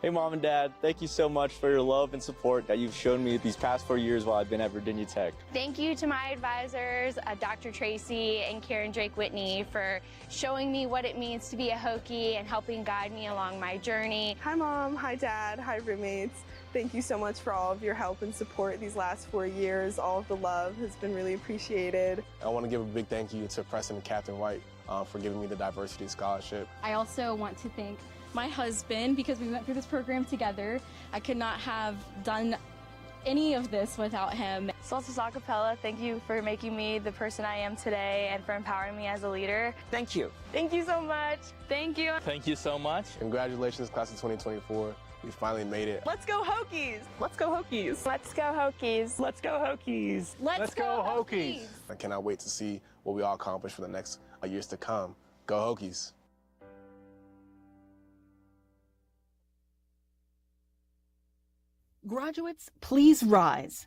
Hey, Mom and Dad, thank you so much for your love and support that you've shown me these past 4 years while I've been at Virginia Tech. Thank you to my advisors, Dr. Tracy and Karen Drake Whitney, for showing me what it means to be a Hokie and helping guide me along my journey. Hi Mom, hi Dad, hi roommates. Thank you so much for all of your help and support these last 4 years. All of the love has been really appreciated. I want to give a big thank you to Preston and Captain White for giving me the diversity scholarship. I also want to thank my husband because we went through this program together. I could not have done any of this without him. Salsa Acapella, thank you for making me the person I am today and for empowering me as a leader. Thank you. Thank you so much. Thank you. Thank you so much. Congratulations, class of 2024. We finally made it. Let's go Hokies! Let's go Hokies! Let's go Hokies. Let's go Hokies. Let's go Hokies! I cannot wait to see what we all accomplish for the next years to come. Go Hokies! Graduates, please rise.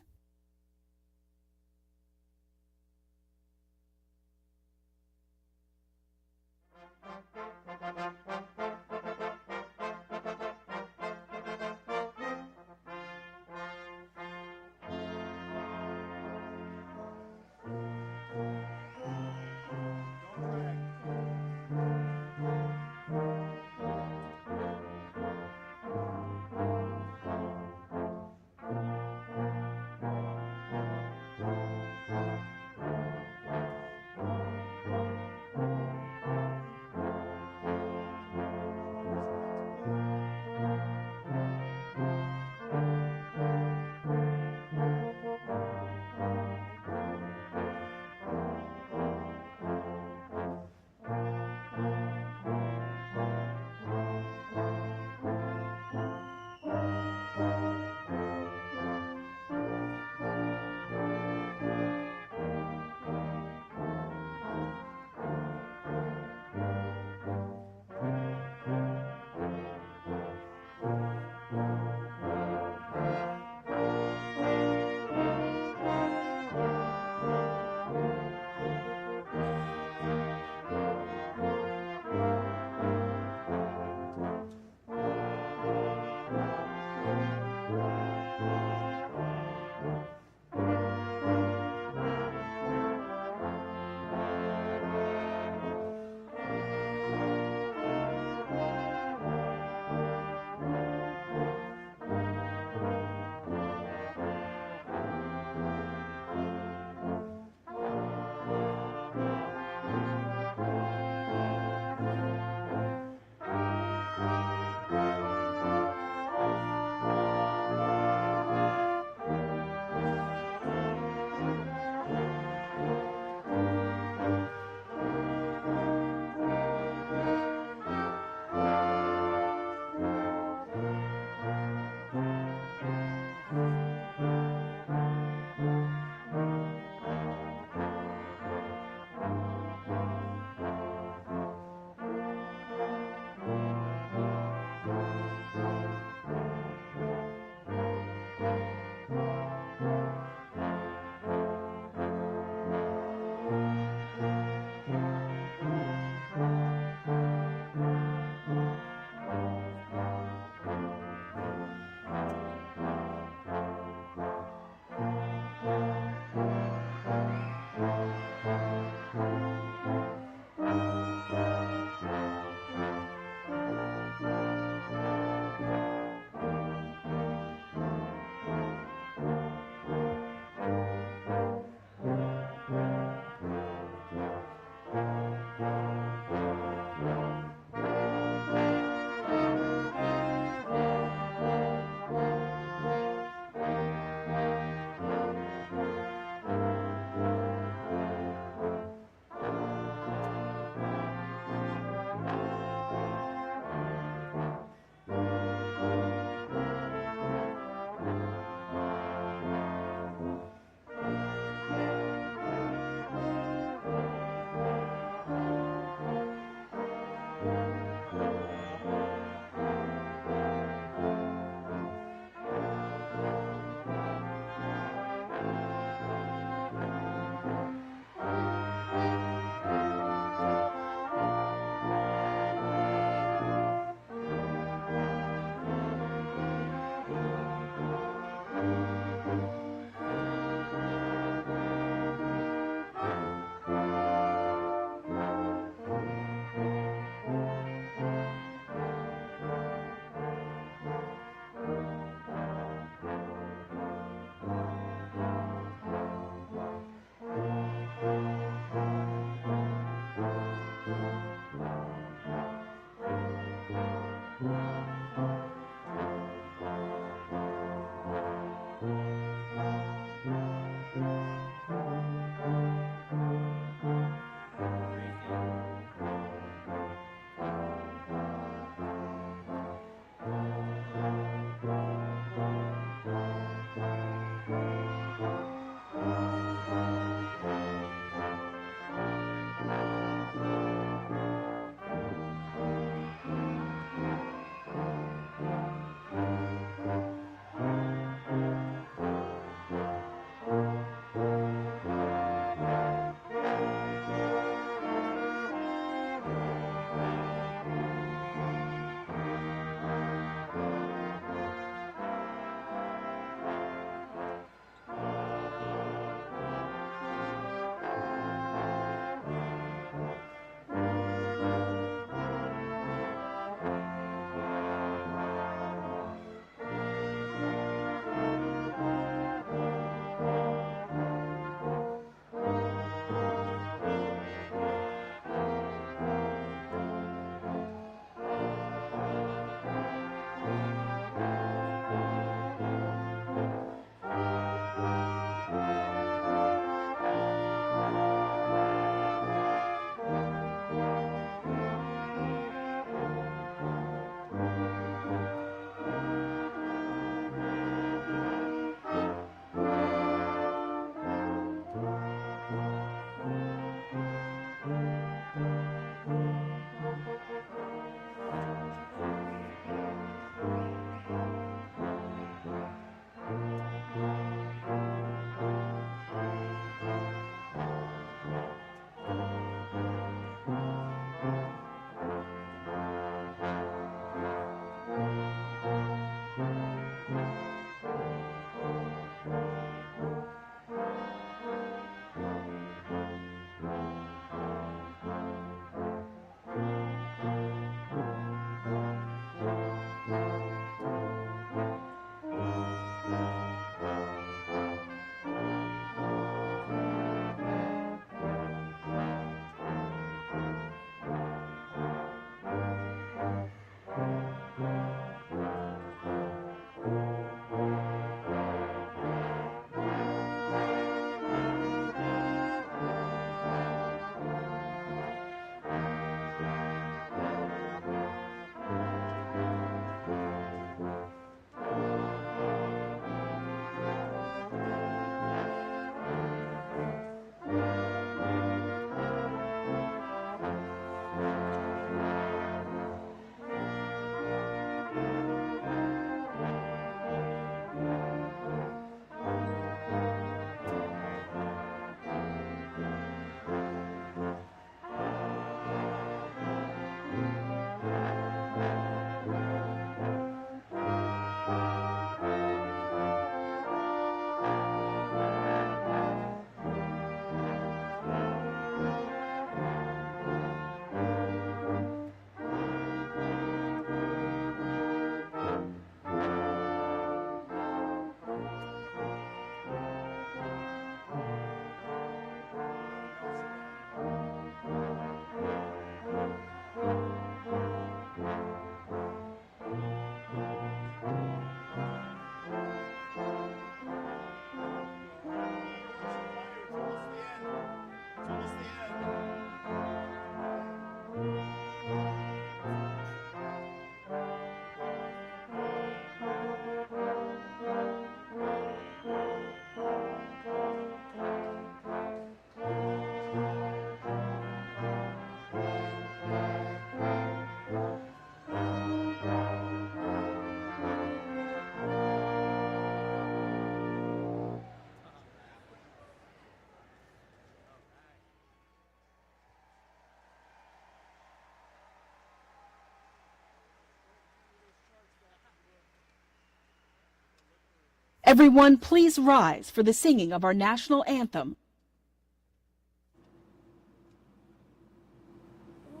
Everyone, please rise for the singing of our national anthem.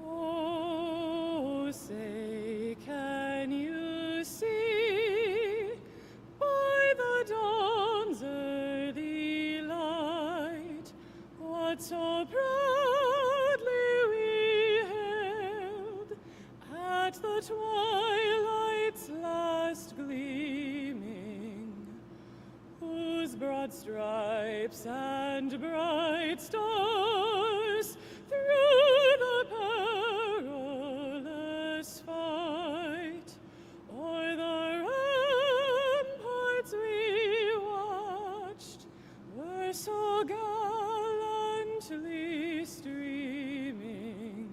Oh, say, can you see by the dawn's early light what so proudly we hailed at the twilight's last gleaming, whose broad stripes and bright stars through the perilous fight o'er the ramparts we watched were so gallantly streaming,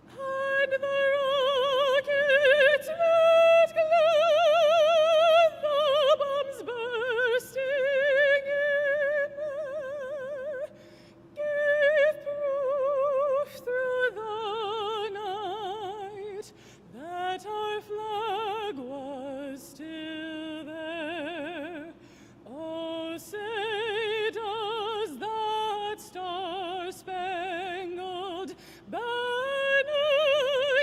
and the rockets that glowed, the bombs bursting in air, gave proof through the night that our flag was still there. Oh, say, does that star-spangled banner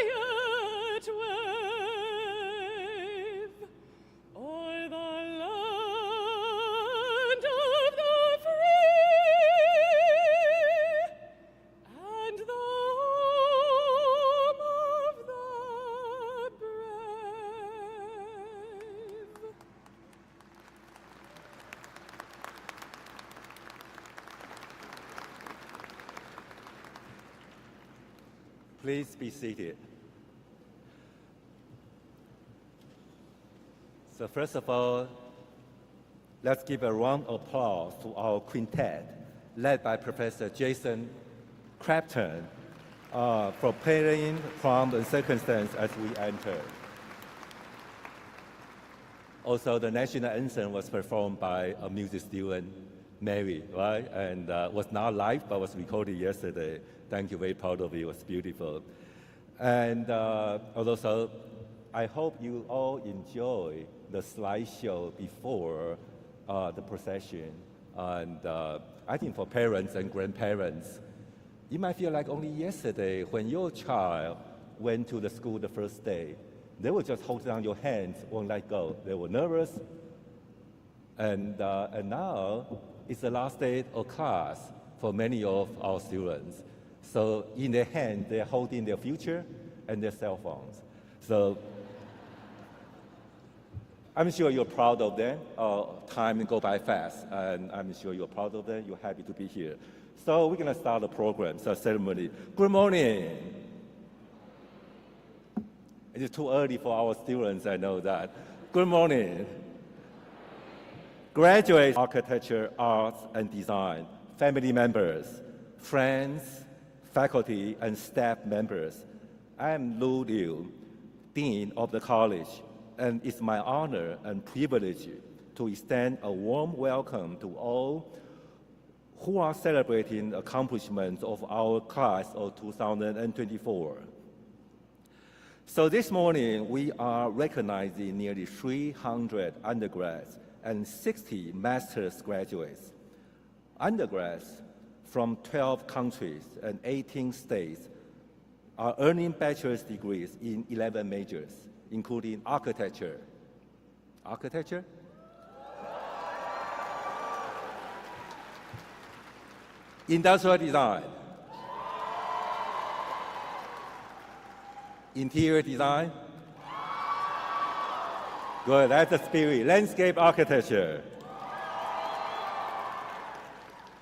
yet wave o'er the land of the free and the home of the brave? Please be seated. So first of all, let's give a round of applause to our quintet, led by Professor Jason Crafton, for playing prompt and circumstance as we enter. Also, the national anthem was performed by a music student, Mary, right? And was not live, but was recorded yesterday. Thank you, very proud of you, it was beautiful. And also, I hope you all enjoy the slideshow before the procession. And I think for parents and grandparents, it might feel like only yesterday when your child went to the school the first day, they would just hold down your hands, won't let go. They were nervous. And now it's the last day of class for many of our students. So in their hand, they're holding their future and their cell phones. So I'm sure you're proud of them. Time go by fast, and I'm sure you're proud of them. You're happy to be here. So we're going to start the program, so ceremony. Good morning. It is too early for our students, I know that. Good morning. Graduates, architecture, arts, and design, family members, friends, faculty, and staff members. I am Lu Liu, Dean of the College, and it's my honor and privilege to extend a warm welcome to all who are celebrating accomplishments of our class of 2024. So this morning, we are recognizing nearly 300 undergrads and 60 master's graduates. Undergrads from 12 countries and 18 states are earning bachelor's degrees in 11 majors, including architecture. Architecture? Industrial design. Interior design. Good, that's the spirit. Landscape architecture.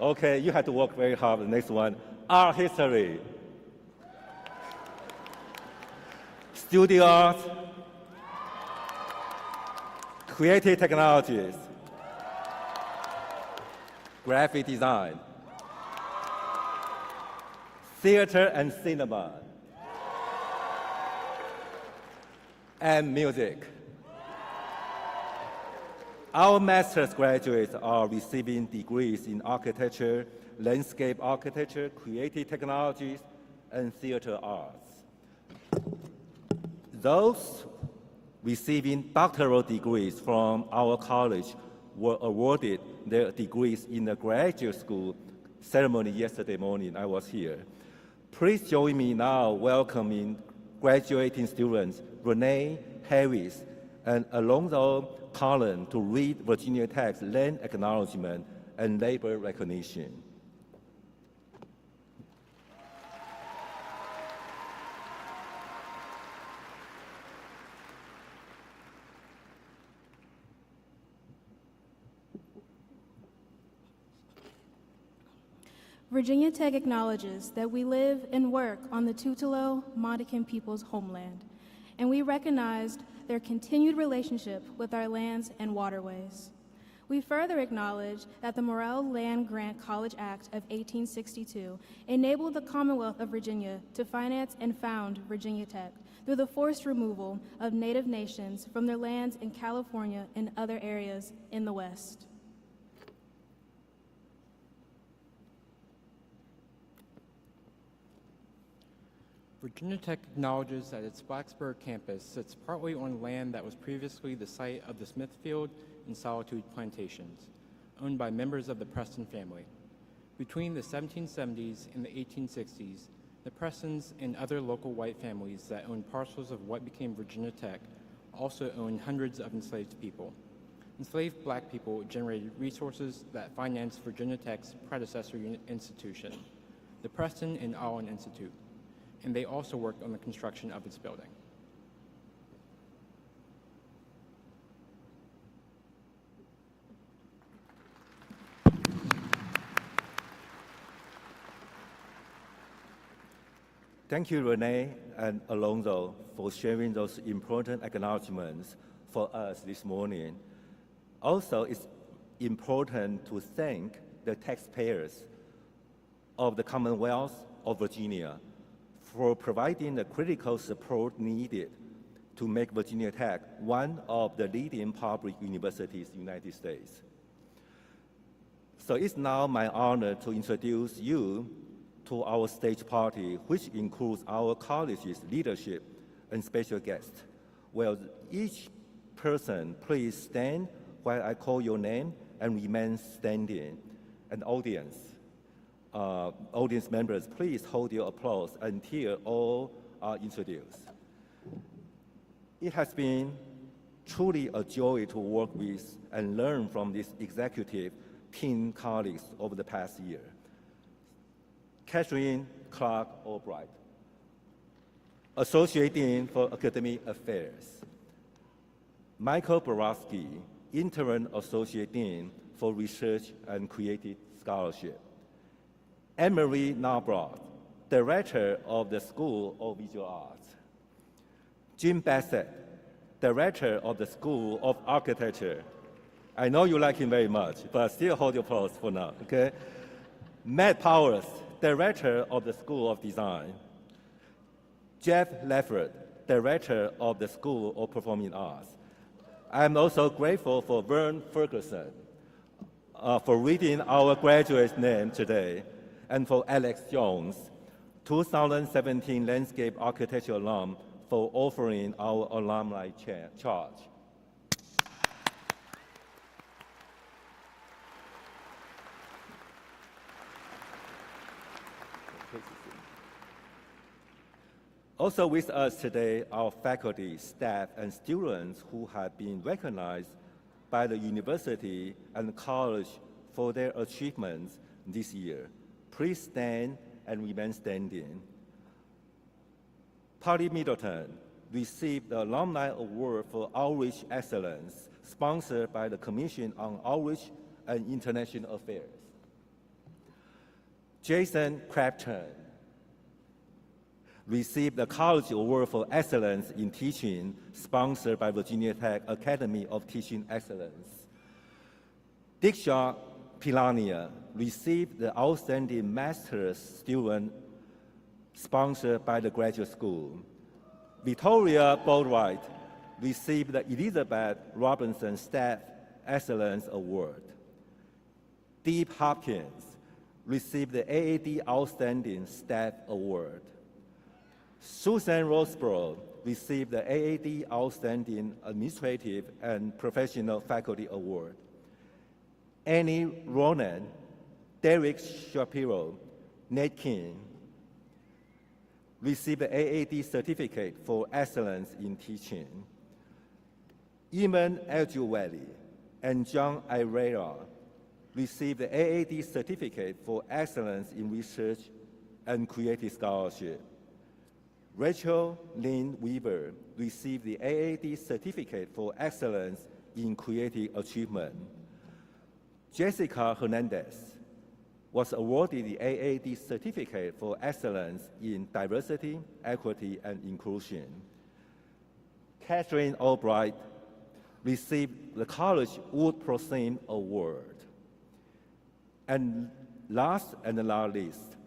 Okay, you have to work very hard. The next one, art history. Studio art. Creative technologies. Graphic design. Theater and cinema. And music. Our master's graduates are receiving degrees in architecture, landscape architecture, creative technologies, and theater arts. Those receiving doctoral degrees from our college were awarded their degrees in the graduate school ceremony yesterday morning. I was here. Please join me now welcoming graduating students Renee Harris and Alonzo Cullen to read Virginia Tech's Land Acknowledgement and Labor Recognition. Virginia Tech acknowledges that we live and work on the Tutelo Montecan people's homeland, and we recognized their continued relationship with our lands and waterways. We further acknowledge that the Morrell Land Grant College Act of 1862 enabled the Commonwealth of Virginia to finance and found Virginia Tech through the forced removal of Native nations from their lands in California and other areas in the West. Virginia Tech acknowledges that its Blacksburg campus sits partly on land that was previously the site of the Smithfield and Solitude plantations, owned by members of the Preston family. Between the 1770s and the 1860s, the Prestons and other local white families that owned parcels of what became Virginia Tech also owned hundreds of enslaved people. Enslaved black people generated resources that financed Virginia Tech's predecessor institution, the Preston and Allen Institute, and they also worked on the construction of its building. Thank you, Renee and Alonzo, for sharing those important acknowledgments for us this morning. Also, it's important to thank the taxpayers of the Commonwealth of Virginia for providing the critical support needed to make Virginia Tech one of the leading public universities in the United States. So it's now my honor to introduce you to our stage party, which includes our college's leadership and special guests. Will each person please stand while I call your name and remain standing? And audience members, please hold your applause until all are introduced. It has been truly a joy to work with and learn from this executive team colleagues over the past year. Catherine Clark Albright, Associate Dean for Academic Affairs. Michael Borowski, Interim Associate Dean for Research and Creative Scholarship. Anne-Marie Narbroth, Director of the School of Visual Arts. Jim Bassett, Director of the School of Architecture. I know you like him very much, but still hold your applause for now, okay? Matt Powers, Director of the School of Design. Jeff Leffert, Director of the School of Performing Arts. I'm also grateful for Vern Ferguson for reading our graduate's name today, and for Alex Jones, 2017 Landscape Architecture alum, for offering our alumni charge. Also with us today are faculty, staff, and students who have been recognized by the university and college for their achievements this year. Please stand and remain standing. Polly Middleton received the Alumni Award for Outreach Excellence, sponsored by the Commission on Outreach and International Affairs. Jason Crafton received the College Award for Excellence in Teaching, sponsored by Virginia Tech Academy of Teaching Excellence. Diksha Pilania received the Outstanding Master's Student, sponsored by the Graduate School. Victoria Boldwright received the Elizabeth Robinson Staff Excellence Award. Deep Hopkins received the AAD Outstanding Staff Award. Susan Roseborough received the AAD Outstanding Administrative and Professional Faculty Award. Annie Ronan, Derek Shapiro, Nate King received the AAD Certificate for Excellence in Teaching. Eamon Eljuweli and John Irera received the AAD Certificate for Excellence in Research and Creative Scholarship. Rachel Lynn Weaver received the AAD Certificate for Excellence in Creative Achievement. Jessica Hernandez was awarded the AAD Certificate for Excellence in Diversity, Equity, and Inclusion. Catherine Albright received the College Wood Prosim Award. And last and not least,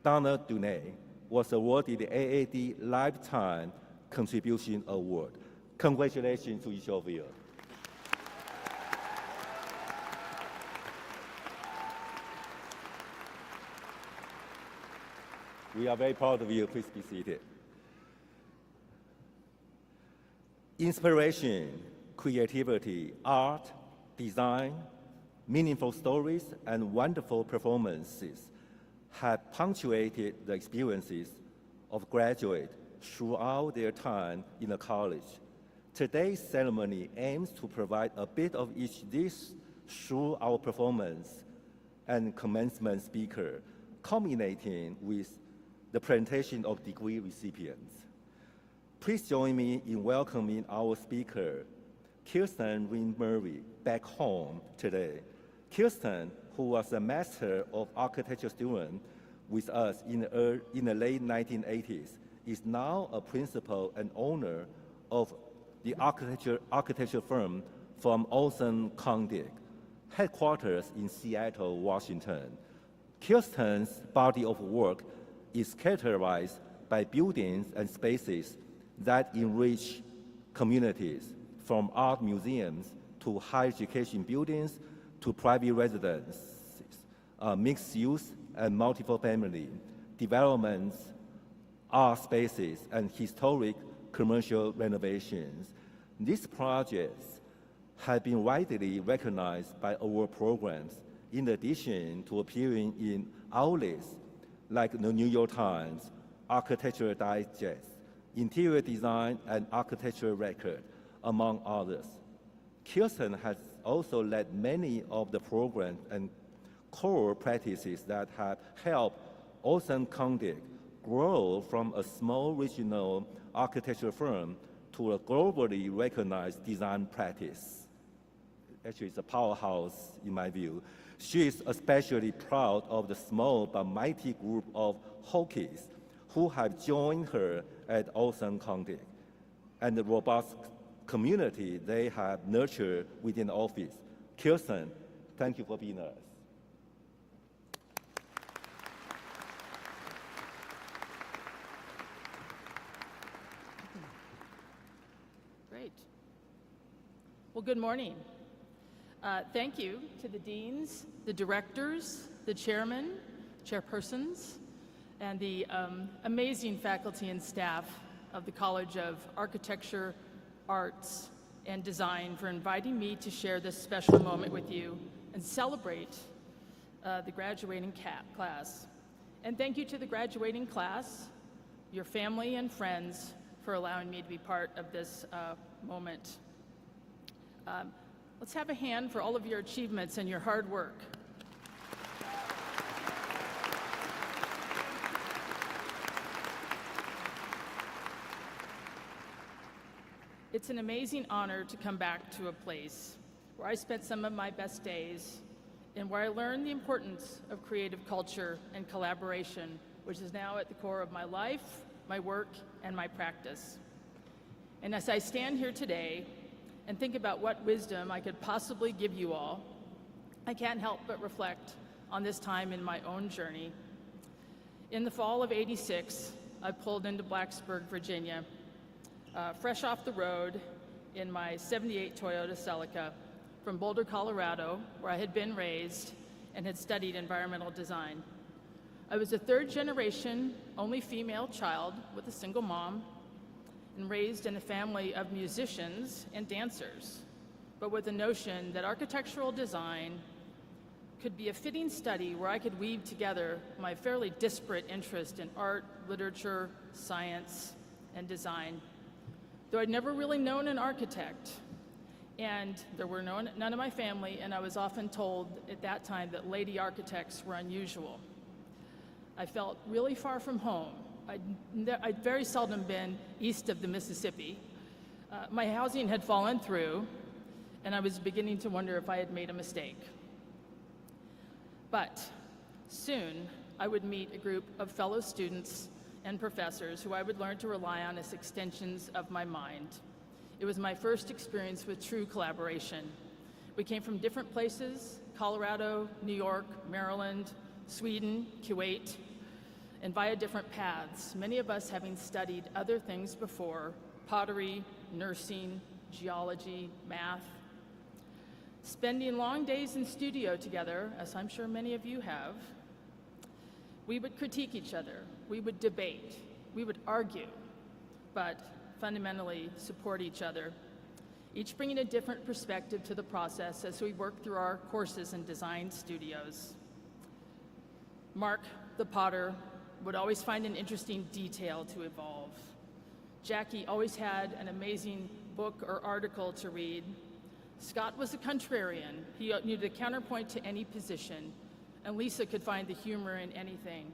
Donna Dunay was awarded the AAD Lifetime Contribution Award. Congratulations to each of you. We are very proud of you. Please be seated. Inspiration, creativity, art, design, meaningful stories, and wonderful performances have punctuated the experiences of graduates throughout their time in the college. Today's ceremony aims to provide a bit of each this through our performance and commencement speaker, culminating with the presentation of degree recipients. Please join me in welcoming our speaker, Kirsten Wynn Murray, back home today. Kirsten, who was a Master of Architecture student with us in the late 1980s, is now a principal and owner of the architecture firm from Olson Condick, headquarters in Seattle, Washington. Kirsten's body of work is characterized by buildings and spaces that enrich communities, from art museums to higher education buildings to private residences, mixed use and multiple family developments, art spaces, and historic commercial renovations. These projects have been widely recognized by award programs, in addition to appearing in outlets like the New York Times, Architectural Digest, Interior Design, and Architectural Record, among others. Kirsten has also led many of the programs and core practices that have helped Olson Condick grow from a small regional architecture firm to a globally recognized design practice. Actually, it's a powerhouse in my view. She is especially proud of the small but mighty group of Hokies who have joined her at Olson Condick and the robust community they have nurtured within the office. Kirsten, thank you for being us. Great. Well, good morning. Thank you to the deans, the directors, the chairmen, chairpersons, and the amazing faculty and staff of the College of Architecture, Arts, and Design for inviting me to share this special moment with you and celebrate the graduating class. And thank you to the graduating class, your family and friends, for allowing me to be part of this moment. Let's have a hand for all of your achievements and your hard work. It's an amazing honor to come back to a place where I spent some of my best days and where I learned the importance of creative culture and collaboration, which is now at the core of my life, my work, and my practice. And as I stand here today and think about what wisdom I could possibly give you all, I can't help but reflect on this time in my own journey. In the fall of '86, I pulled into Blacksburg, Virginia, fresh off the road in my '78 Toyota Celica from Boulder, Colorado, where I had been raised and had studied environmental design. I was a third-generation, only female child with a single mom, and raised in a family of musicians and dancers. but with the notion that architectural design could be a fitting study where I could weave together my fairly disparate interest in art, literature, science, and design. Though I'd never really known an architect, and there were none of my family, and I was often told at that time that lady architects were unusual. I felt really far from home. I'd very seldom been east of the Mississippi. My housing had fallen through, and I was beginning to wonder if I had made a mistake. But soon, I would meet a group of fellow students and professors who I would learn to rely on as extensions of my mind. It was my first experience with true collaboration. We came from different places: Colorado, New York, Maryland, Sweden, Kuwait, and via different paths, many of us having studied other things before: pottery, nursing, geology, math. Spending long days in studio together, as I'm sure many of you have, we would critique each other, we would debate, we would argue, but fundamentally support each other, each bringing a different perspective to the process as we work through our courses in design studios. Mark, the potter, would always find an interesting detail to evolve. Jackie always had an amazing book or article to read. Scott was a contrarian. He needed a counterpoint to any position, and Lisa could find the humor in anything.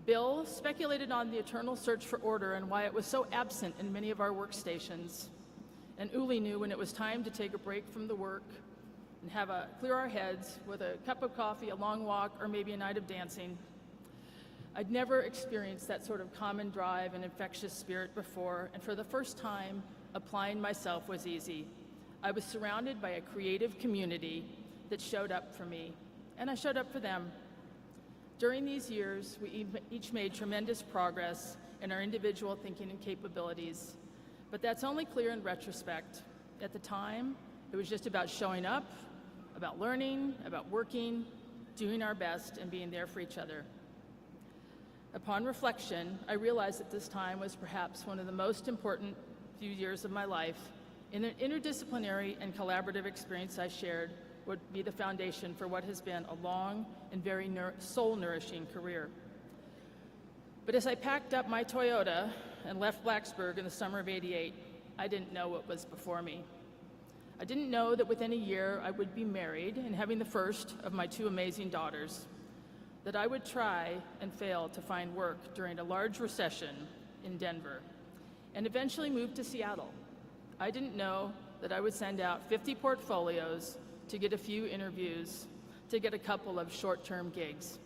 Bill speculated on the eternal search for order and why it was so absent in many of our workstations. And Uli knew when it was time to take a break from the work and clear our heads with a cup of coffee, a long walk, or maybe a night of dancing. I'd never experienced that sort of common drive and infectious spirit before, and for the first time, applying myself was easy. I was surrounded by a creative community that showed up for me, and I showed up for them. During these years, we each made tremendous progress in our individual thinking and capabilities, but that's only clear in retrospect. At the time, it was just about showing up, about learning, about working, doing our best, and being there for each other. Upon reflection, I realized that this time was perhaps one of the most important few years of my life, and the interdisciplinary and collaborative experience I shared would be the foundation for what has been a long and very soul-nourishing career. But as I packed up my Toyota and left Blacksburg in the summer of '88, I didn't know what was before me. I didn't know that within a year I would be married and having the first of my two amazing daughters, that I would try and fail to find work during a large recession in Denver, and eventually move to Seattle. I didn't know that I would send out 50 portfolios to get a few interviews, to get a couple of short-term gigs.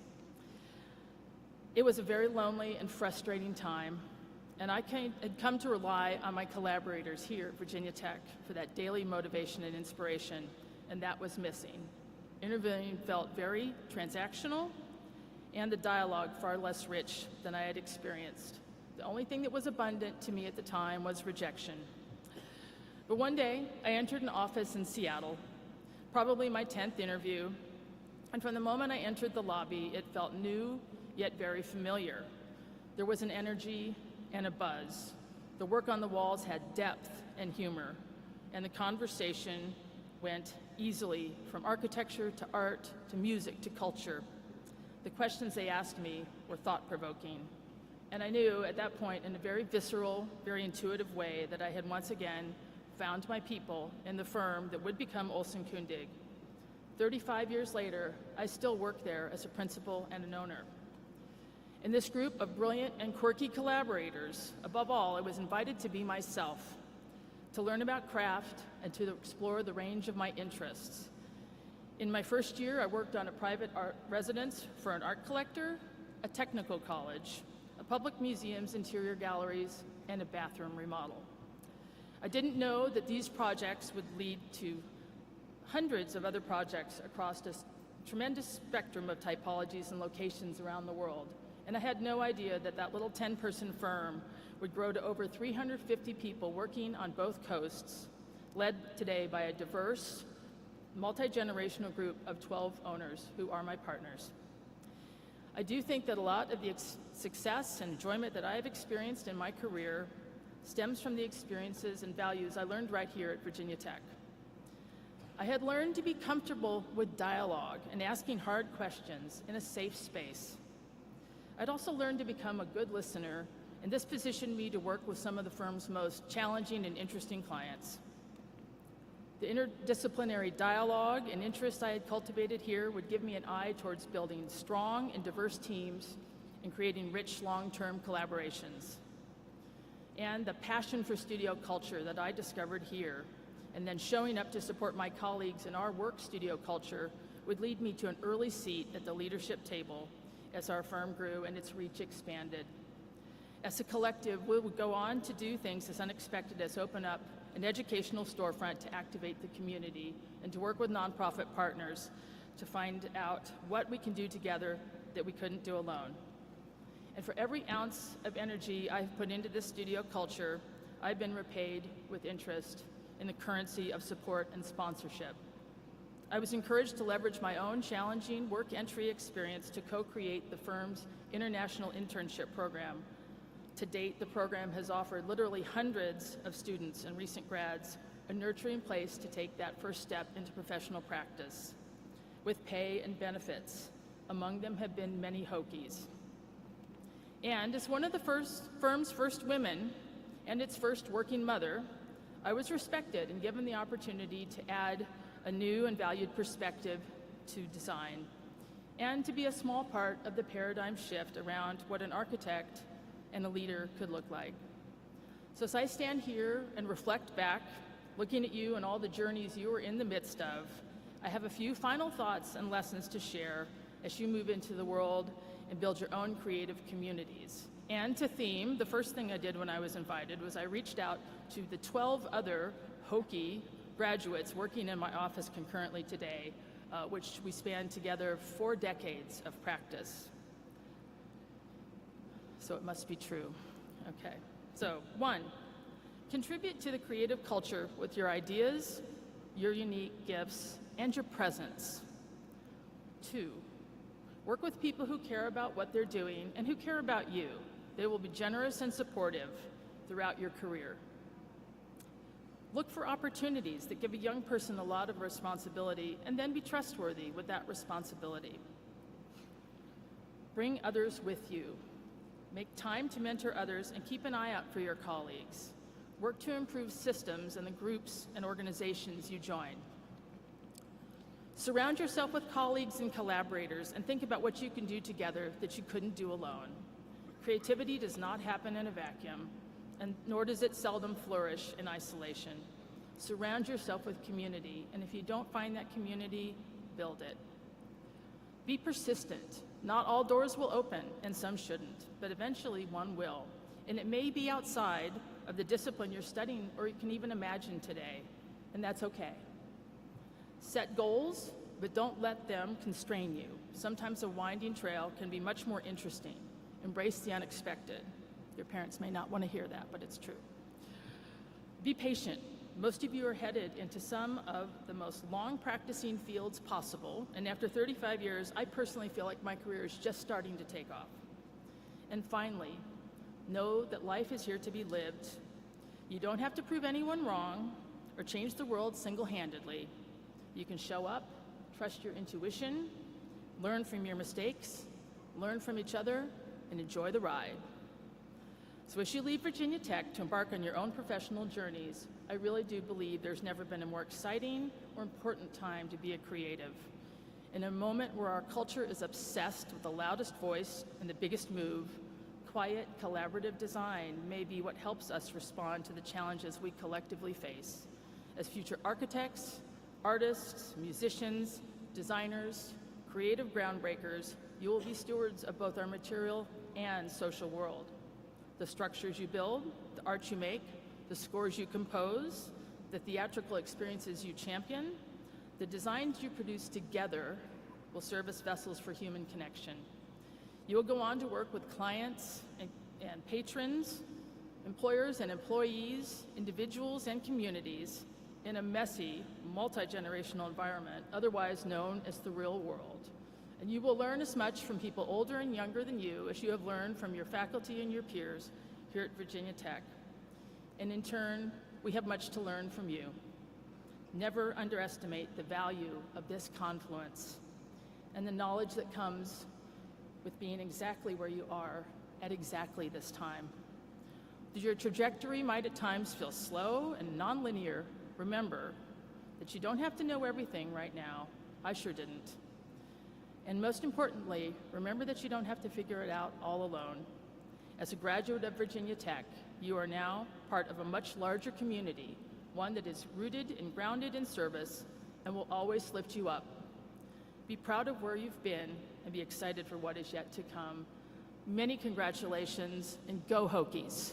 It was a very lonely and frustrating time, and I had come to rely on my collaborators here at Virginia Tech for that daily motivation and inspiration, and that was missing. Interviewing felt very transactional, and the dialogue far less rich than I had experienced. The only thing that was abundant to me at the time was rejection. But one day, I entered an office in Seattle, probably my 10th interview, and from the moment I entered the lobby, it felt new, yet very familiar. There was an energy and a buzz. The work on the walls had depth and humor, and the conversation went easily from architecture to art to music to culture. The questions they asked me were thought-provoking, and I knew at that point in a very visceral, very intuitive way that I had once again found my people in the firm that would become Olson Kundig. 35 years later, I still work there as a principal and an owner. In this group of brilliant and quirky collaborators, above all, I was invited to be myself, to learn about craft and to explore the range of my interests. In my first year, I worked on a private art residence for an art collector, a technical college, a public museum's interior galleries, and a bathroom remodel. I didn't know that these projects would lead to hundreds of other projects across a tremendous spectrum of typologies and locations around the world. And I had no idea that that little 10-person firm would grow to over 350 people working on both coasts, led today by a diverse, multi-generational group of 12 owners who are my partners. I do think that a lot of the success and enjoyment that I have experienced in my career stems from the experiences and values I learned right here at Virginia Tech. I had learned to be comfortable with dialogue and asking hard questions in a safe space. I'd also learned to become a good listener, and this positioned me to work with some of the firm's most challenging and interesting clients. The interdisciplinary dialogue and interest I had cultivated here would give me an eye towards building strong and diverse teams and creating rich long-term collaborations. And the passion for studio culture that I discovered here, and then showing up to support my colleagues in our work studio culture, would lead me to an early seat at the leadership table as our firm grew and its reach expanded. As a collective, we would go on to do things as unexpected as open up an educational storefront to activate the community and to work with nonprofit partners to find out what we can do together that we couldn't do alone. And for every ounce of energy I've put into this studio culture, I've been repaid with interest in the currency of support and sponsorship. I was encouraged to leverage my own challenging work entry experience to co-create the firm's international internship program. To date, the program has offered literally hundreds of students and recent grads a nurturing place to take that first step into professional practice, with pay and benefits. Among them have been many Hokies. And as one of the firm's first women and its first working mother, I was respected and given the opportunity to add a new and valued perspective to design, and to be a small part of the paradigm shift around what an architect and a leader could look like. So as I stand here and reflect back, looking at you and all the journeys you were in the midst of, I have a few final thoughts and lessons to share as you move into the world and build your own creative communities. And to theme, the first thing I did when I was invited was I reached out to the 12 other Hokie graduates working in my office concurrently today, which we span together 4 decades of practice. So it must be true. Okay, so 1, contribute to the creative culture with your ideas, your unique gifts, and your presence. 2, work with people who care about what they're doing and who care about you. They will be generous and supportive throughout your career. Look for opportunities that give a young person a lot of responsibility, and then be trustworthy with that responsibility. Bring others with you. Make time to mentor others and keep an eye out for your colleagues. Work to improve systems in the groups and organizations you join. Surround yourself with colleagues and collaborators and think about what you can do together that you couldn't do alone. Creativity does not happen in a vacuum, and nor does it seldom flourish in isolation. Surround yourself with community, and if you don't find that community, build it. Be persistent. Not all doors will open, and some shouldn't, but eventually one will. And it may be outside of the discipline you're studying or you can even imagine today, and that's okay. Set goals, but don't let them constrain you. Sometimes a winding trail can be much more interesting. Embrace the unexpected. Your parents may not want to hear that, but it's true. Be patient. Most of you are headed into some of the most long practicing fields possible, and after 35 years, I personally feel like my career is just starting to take off. And finally, know that life is here to be lived. You don't have to prove anyone wrong or change the world single-handedly. You can show up, trust your intuition, learn from your mistakes, learn from each other, and enjoy the ride. So as you leave Virginia Tech to embark on your own professional journeys, I really do believe there's never been a more exciting or important time to be a creative. In a moment where our culture is obsessed with the loudest voice and the biggest move, quiet, collaborative design may be what helps us respond to the challenges we collectively face. As future architects, artists, musicians, designers, creative groundbreakers, you will be stewards of both our material and social world. The structures you build, the art you make, the scores you compose, the theatrical experiences you champion, the designs you produce together will serve as vessels for human connection. You will go on to work with clients and patrons, employers and employees, individuals and communities in a messy, multi-generational environment, otherwise known as the real world. And you will learn as much from people older and younger than you as you have learned from your faculty and your peers here at Virginia Tech. And in turn, we have much to learn from you. Never underestimate the value of this confluence and the knowledge that comes with being exactly where you are at exactly this time. Though your trajectory might at times feel slow and nonlinear, remember that you don't have to know everything right now. I sure didn't. And most importantly, remember that you don't have to figure it out all alone. As a graduate of Virginia Tech, you are now part of a much larger community, one that is rooted and grounded in service and will always lift you up. Be proud of where you've been and be excited for what is yet to come. Many congratulations, and go Hokies.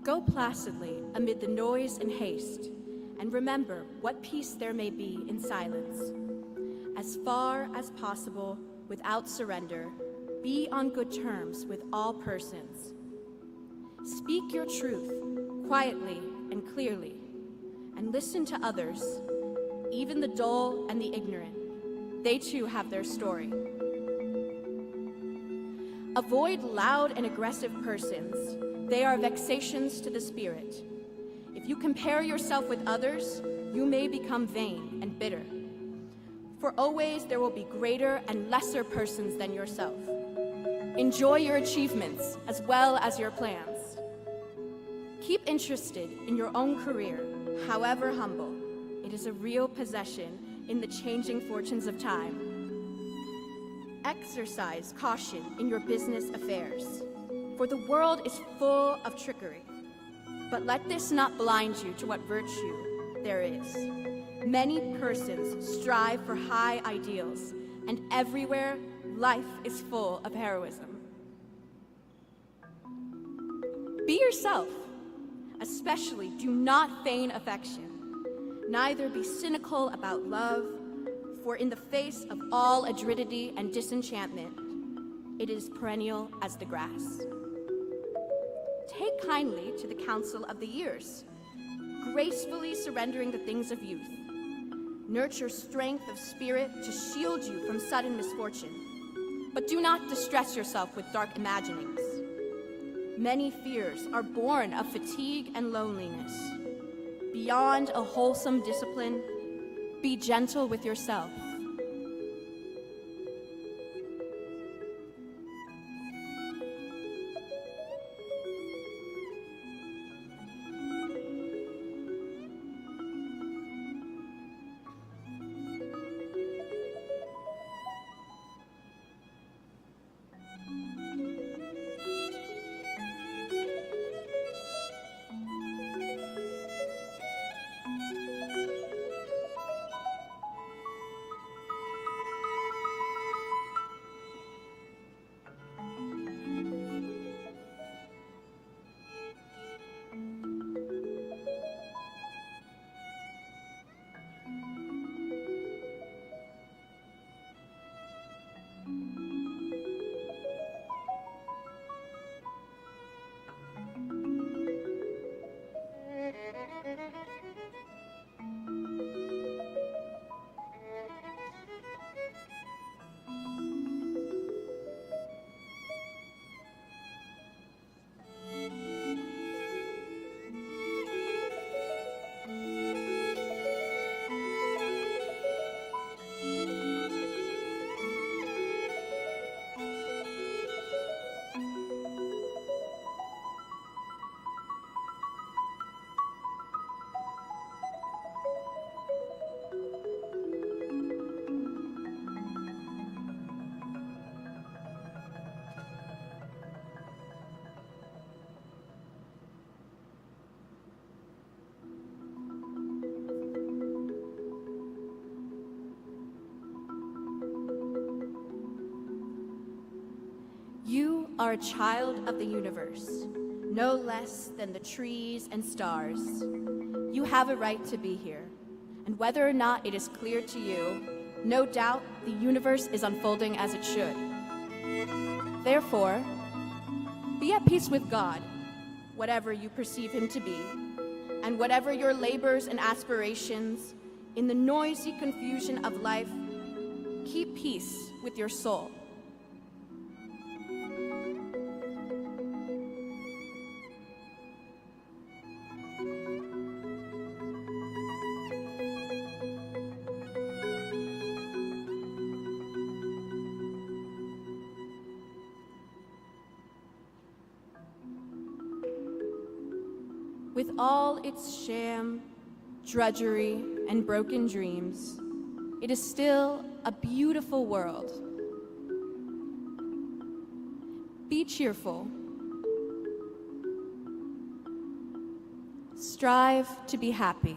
Go placidly amid the noise and haste, and remember what peace there may be in silence. As far as possible, without surrender, be on good terms with all persons. Speak your truth quietly and clearly, and listen to others, even the dull and the ignorant. They too have their story. Avoid loud and aggressive persons. They are vexations to the spirit. If you compare yourself with others, you may become vain and bitter. For always there will be greater and lesser persons than yourself. Enjoy your achievements as well as your plans. Keep interested in your own career, however humble. It is a real possession in the changing fortunes of time. Exercise caution in your business affairs, for the world is full of trickery. But let this not blind you to what virtue there is. Many persons strive for high ideals, and everywhere life is full of heroism. Be yourself. Especially do not feign affection. Neither be cynical about love, for in the face of all adridity and disenchantment, it is perennial as the grass. Take kindly to the counsel of the years, gracefully surrendering the things of youth. Nurture strength of spirit to shield you from sudden misfortune, but do not distress yourself with dark imaginings. Many fears are born of fatigue and loneliness. Beyond a wholesome discipline, be gentle with yourself. are a child of the universe, no less than the trees and stars. You have a right to be here, and whether or not it is clear to you, no doubt the universe is unfolding as it should. Therefore, be at peace with God, whatever you perceive him to be, and whatever your labors and aspirations, in the noisy confusion of life, keep peace with your soul. With all its sham, drudgery, and broken dreams, it is still a beautiful world. Be cheerful. Strive to be happy.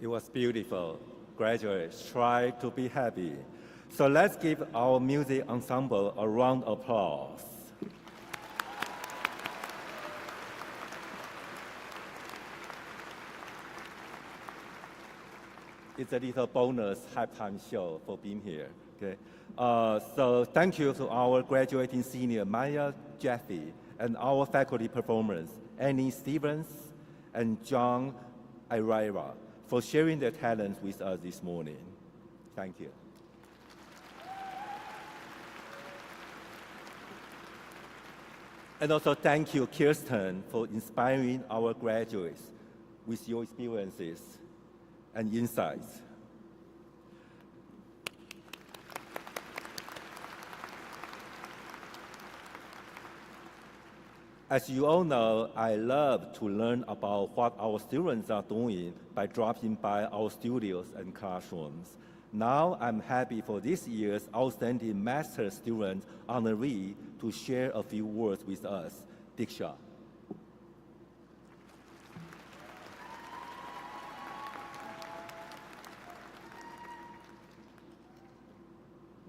It was beautiful. Graduates, try to be happy. So let's give our music ensemble a round of applause. It's a little bonus halftime show for being here. Okay. So thank you to our graduating senior Maya Jeffy and our faculty performers Annie Stevens and John Iraira for sharing their talents with us this morning. Thank you. And also thank you, Kirsten, for inspiring our graduates with your experiences and insights. As you all know, I love to learn about what our students are doing by dropping by our studios and classrooms. Now I'm happy for this year's outstanding master's student honoree to share a few words with us, Diksha.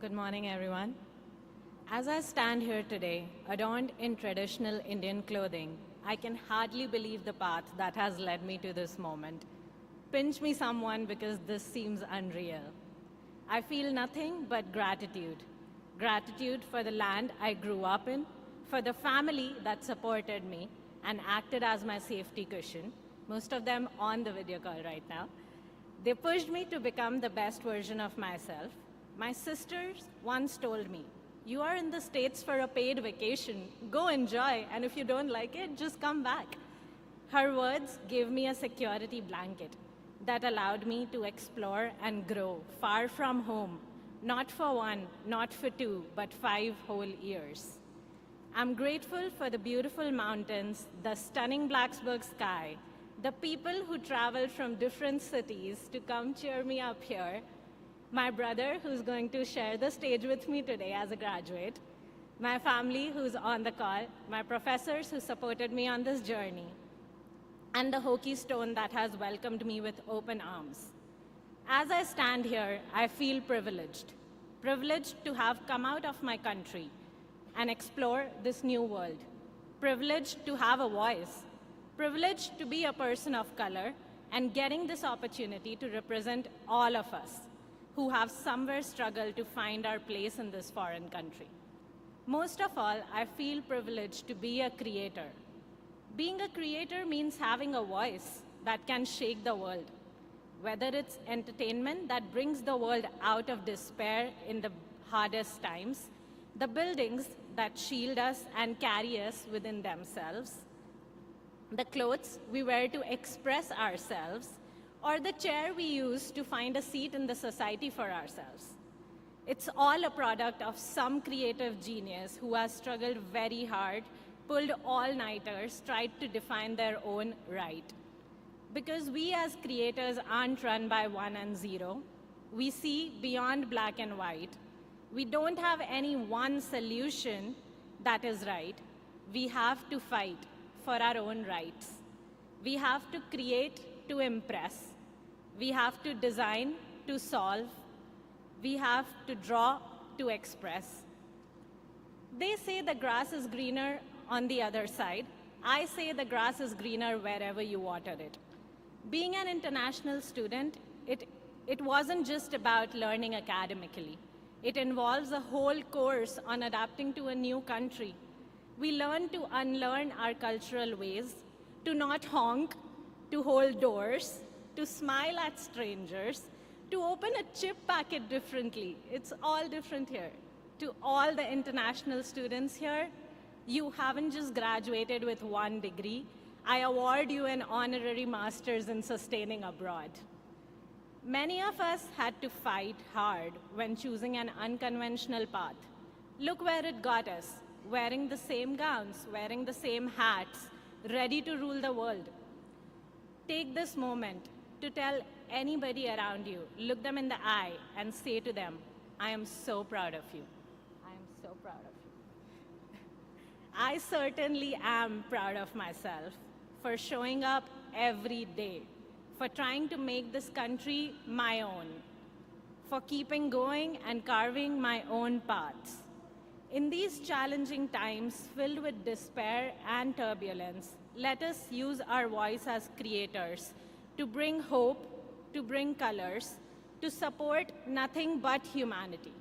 Good morning, everyone. As I stand here today, adorned in traditional Indian clothing, I can hardly believe the path that has led me to this moment. Pinch me, someone, because this seems unreal. I feel nothing but gratitude. Gratitude for the land I grew up in, for the family that supported me and acted as my safety cushion, most of them on the video call right now. They pushed me to become the best version of myself. My sisters once told me, "You are in the States for a paid vacation. Go enjoy, and if you don't like it, just come back." Her words gave me a security blanket that allowed me to explore and grow far from home, not for 1, not for 2, but 5 whole years. I'm grateful for the beautiful mountains, the stunning Blacksburg sky, the people who traveled from different cities to come cheer me up here, my brother, who's going to share the stage with me today as a graduate, my family who's on the call, my professors who supported me on this journey, and the Hokie Stone that has welcomed me with open arms. As I stand here, I feel privileged. Privileged to have come out of my country and explore this new world. Privileged to have a voice. Privileged to be a person of color and getting this opportunity to represent all of us who have somewhere struggled to find our place in this foreign country. Most of all, I feel privileged to be a creator. Being a creator means having a voice that can shake the world, whether it's entertainment that brings the world out of despair in the hardest times, the buildings that shield us and carry us within themselves, the clothes we wear to express ourselves, or the chair we use to find a seat in the society for ourselves. It's all a product of some creative genius who has struggled very hard, pulled all-nighters, tried to define their own right. Because we as creators aren't run by 1 and 0. We see beyond black and white. We don't have any one solution that is right. We have to fight for our own rights. We have to create to impress. We have to design to solve. We have to draw to express. They say the grass is greener on the other side. I say the grass is greener wherever you water it. Being an international student, it wasn't just about learning academically. It involves a whole course on adapting to a new country. We learn to unlearn our cultural ways, to not honk, to hold doors, to smile at strangers, to open a chip packet differently. It's all different here. To all the international students here, you haven't just graduated with 1 degree. I award you an honorary master's in sustaining abroad. Many of us had to fight hard when choosing an unconventional path. Look where it got us, wearing the same gowns, wearing the same hats, ready to rule the world. Take this moment to tell anybody around you, look them in the eye and say to them, I am so proud of you. I am so proud of you. I certainly am proud of myself for showing up every day, for trying to make this country my own, for keeping going and carving my own paths. In these challenging times filled with despair and turbulence, let us use our voice as creators to bring hope, to bring colors, to support nothing but humanity.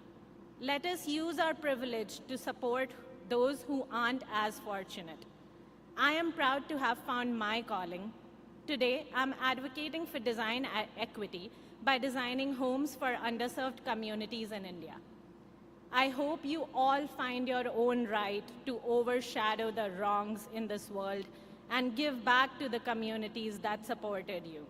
Let us use our privilege to support those who aren't as fortunate. I am proud to have found my calling. Today, I'm advocating for design equity by designing homes for underserved communities in India. I hope you all find your own right to overshadow the wrongs in this world and give back to the communities that supported you.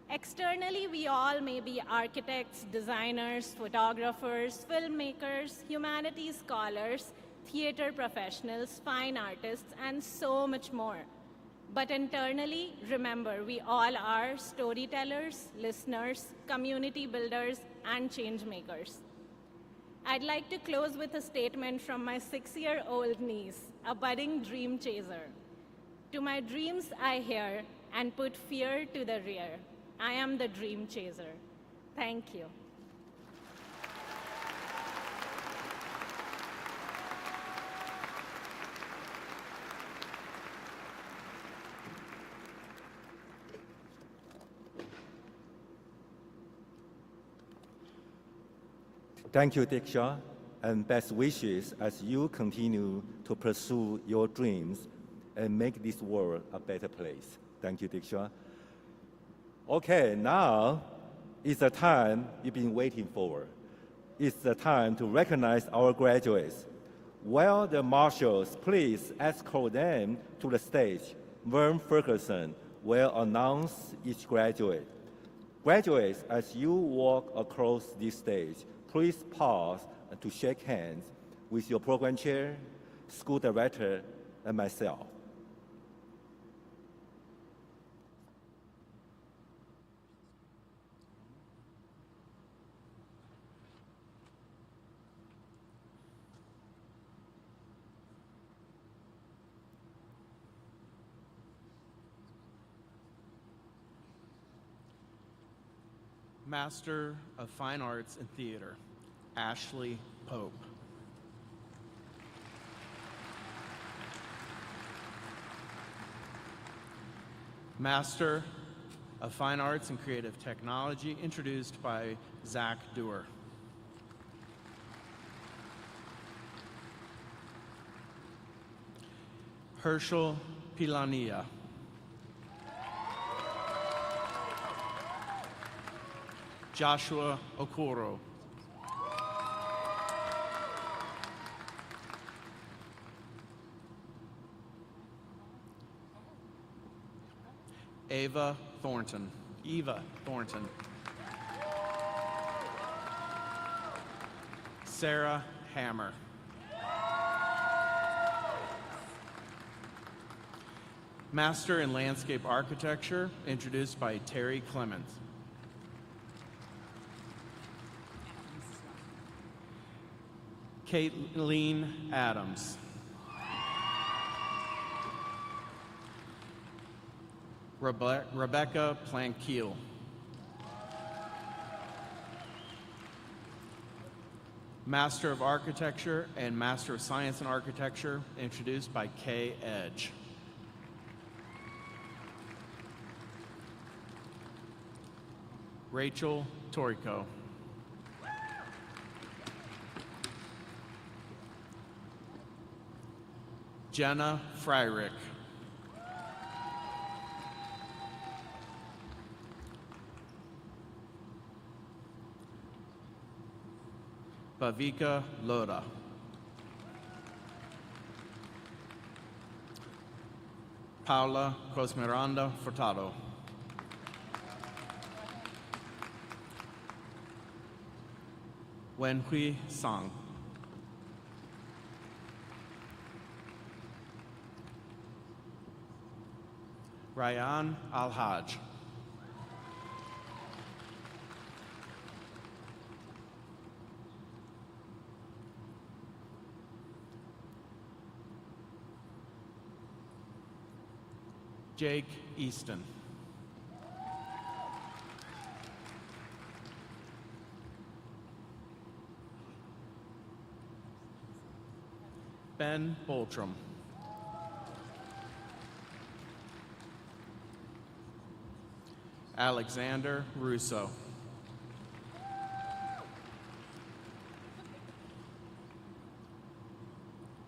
Externally, we all may be architects, designers, photographers, filmmakers, humanities scholars, theater professionals, fine artists, and so much more. But internally, remember, we all are storytellers, listeners, community builders, and change makers. I'd like to close with a statement from my 6-year-old niece, a budding dream chaser. To my dreams I hear and put fear to the rear. I am the dream chaser. Thank you. Thank you, Diksha, and best wishes as you continue to pursue your dreams and make this world a better place. Thank you, Diksha. Okay, now is the time you've been waiting for. It's the time to recognize our graduates. Will the marshals please escort them to the stage? Vern Ferguson will announce each graduate. Graduates, as you walk across this stage, please pause to shake hands with your program chair, school director, and myself. Master of Fine Arts and Theater, Ashley Pope. Master of Fine Arts and Creative Technology, introduced by Zach Dewar. Herschel Pilania. Joshua Okoro. Eva Thornton. Sarah Hammer. Master in Landscape Architecture, introduced by Terry Clements. Caitlin Adams. Rebecca Plankiel. Master of Architecture and Master of Science in Architecture, introduced by Kay Edge. Rachel Torrico. Jenna Fryrick. Bavika Loda. Paula Cosmiranda Furtado. Wenhui Song. Ryan Al-Haj. Jake Easton. Ben Boltram. Alexander Russo.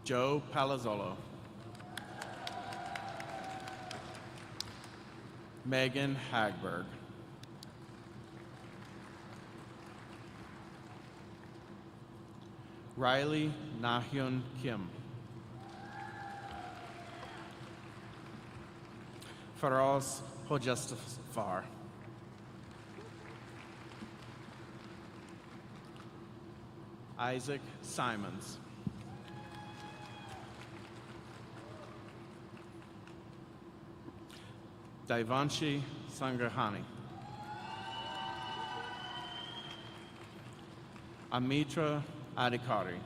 Joe Palazzolo. Megan Hagberg. Riley Nahyun Kim. Faraz Hojastafar. Isaac Simons. Daivanshi Sangrahani. Amitra Adhikari.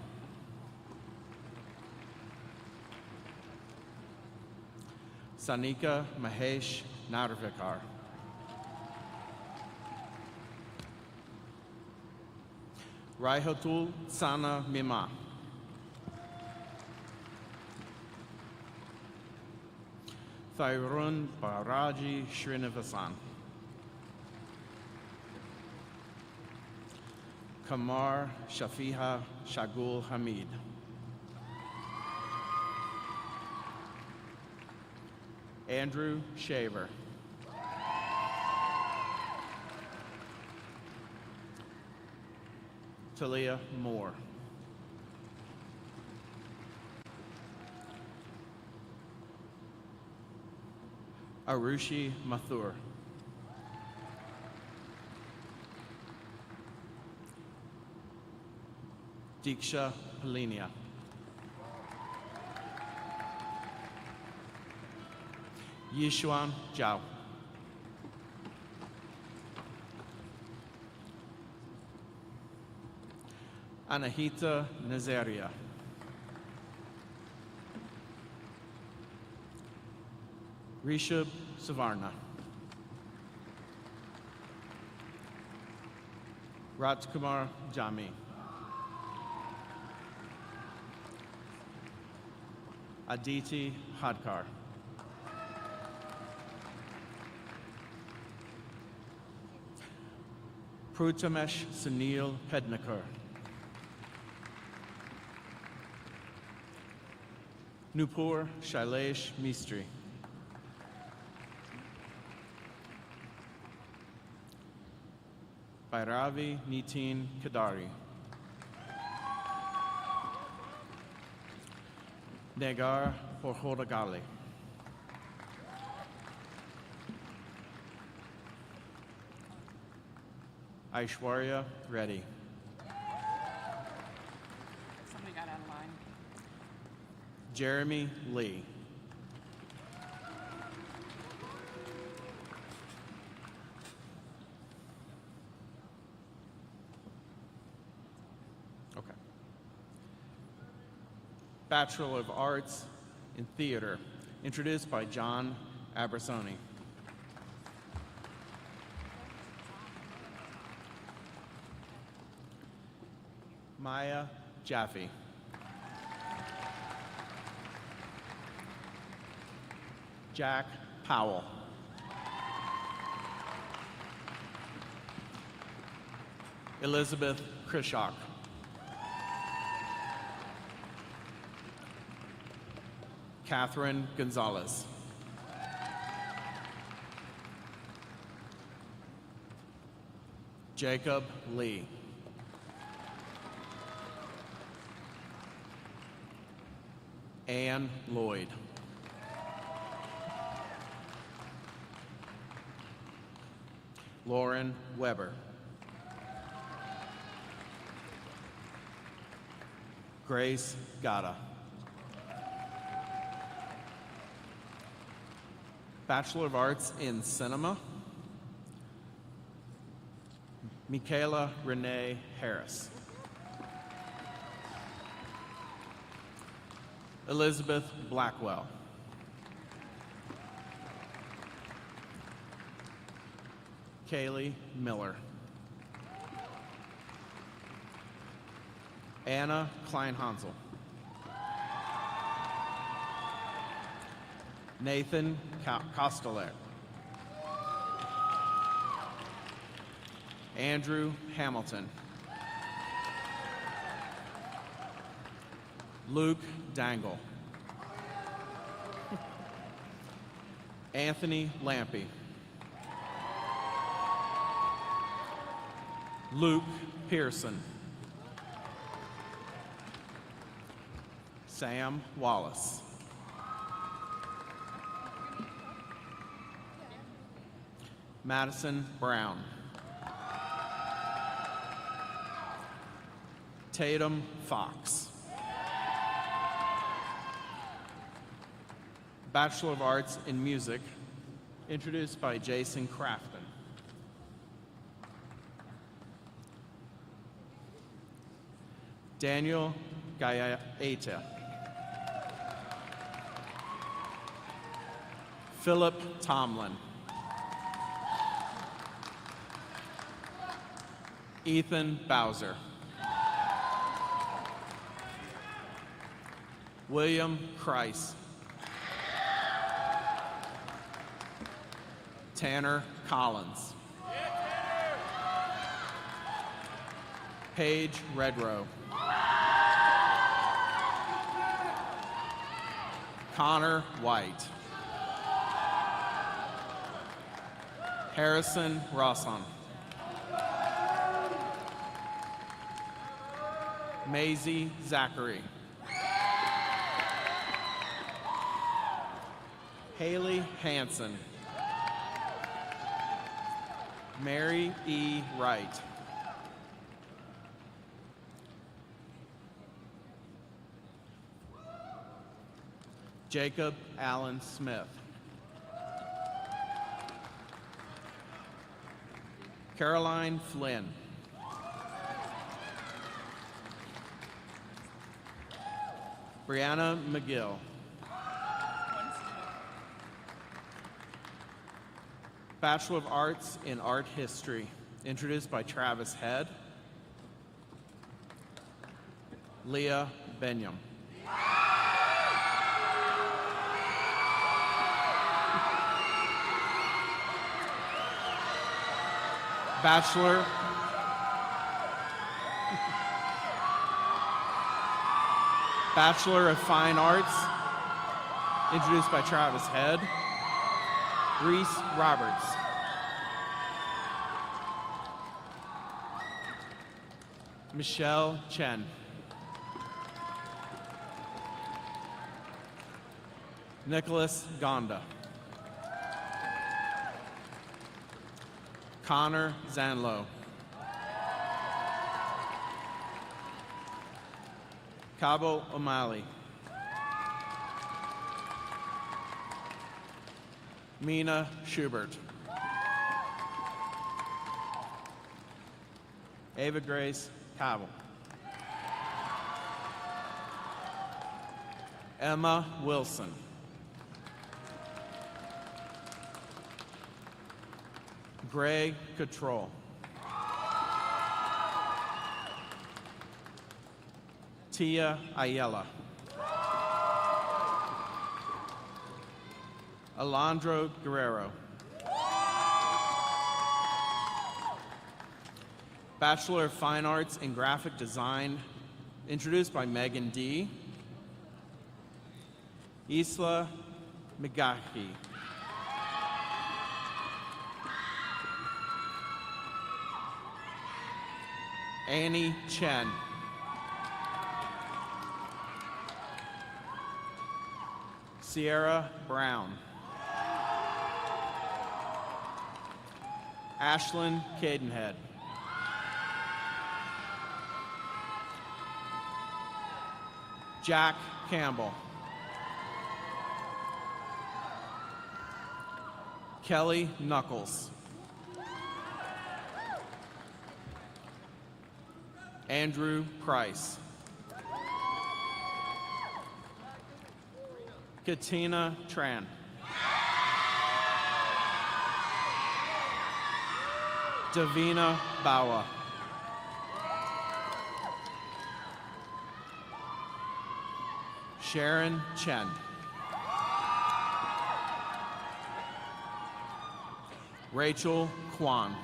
Sanika Mahesh Narvikar. Raihatul Sana Mima. Thairun Baraji Srinivasan. Kamar Shafiha Shagul Hamid. Andrew Shaver. Talia Moore. Arushi Mathur. Diksha Polinia. Yishuan Zhao. Anahita Nazaria. Rishab Savarna. Rajkumar Jami. Aditi Hadkar. Prutamesh Sunil Pednekar. Nupur Shailesh Mistry. Bhairavi Nitin Kadari. Negar Porhodagali. Aishwarya Reddy. Somebody got out of line. Jeremy Lee. Bachelor of Arts in Theater, introduced by John Abersoni. Maya Jaffe. Jack Powell. Elizabeth Krishock. Catherine Gonzalez. Jacob Lee. Ann Lloyd. Lauren Weber. Grace Gata. Bachelor of Arts in Cinema, Michaela Renee Harris. Elizabeth Blackwell. Kaylee Miller. Anna Kleinhansel. Nathan Kosteler. Andrew Hamilton. Luke Dangle. Anthony Lampy. Luke Pearson. Sam Wallace. Madison Brown. Tatum Fox. Bachelor of Arts in Music, introduced by Jason Crafton. Daniel Gaeta. Philip Tomlin. Ethan Bowser. William Kreis. Tanner Collins. Paige Redrow. Connor White. Harrison Rosson. Maisie Zachary. Haley Hanson. Mary E. Wright. Jacob Allen Smith. Caroline Flynn. Brianna McGill. Bachelor of Arts in Art History, introduced by Travis Head. Leah Benyam. Bachelor of Fine Arts, introduced by Travis Head. Reese Roberts. Michelle Chen. Nicholas Gonda. Connor Zanlow. Cabo O'Malley. Mina Schubert. Ava Grace Cabo. Emma Wilson. Gray Cottrell. Tia Ayala. Alondro Guerrero. Bachelor of Fine Arts in Graphic Design, introduced by Megan D. Isla Migaki. Annie Chen. Sierra Brown. Ashlyn Cadenhead. Jack Campbell. Kelly Knuckles. Andrew Price. Katina Tran. Davina Bawa. Sharon Chen. Rachel Kwan.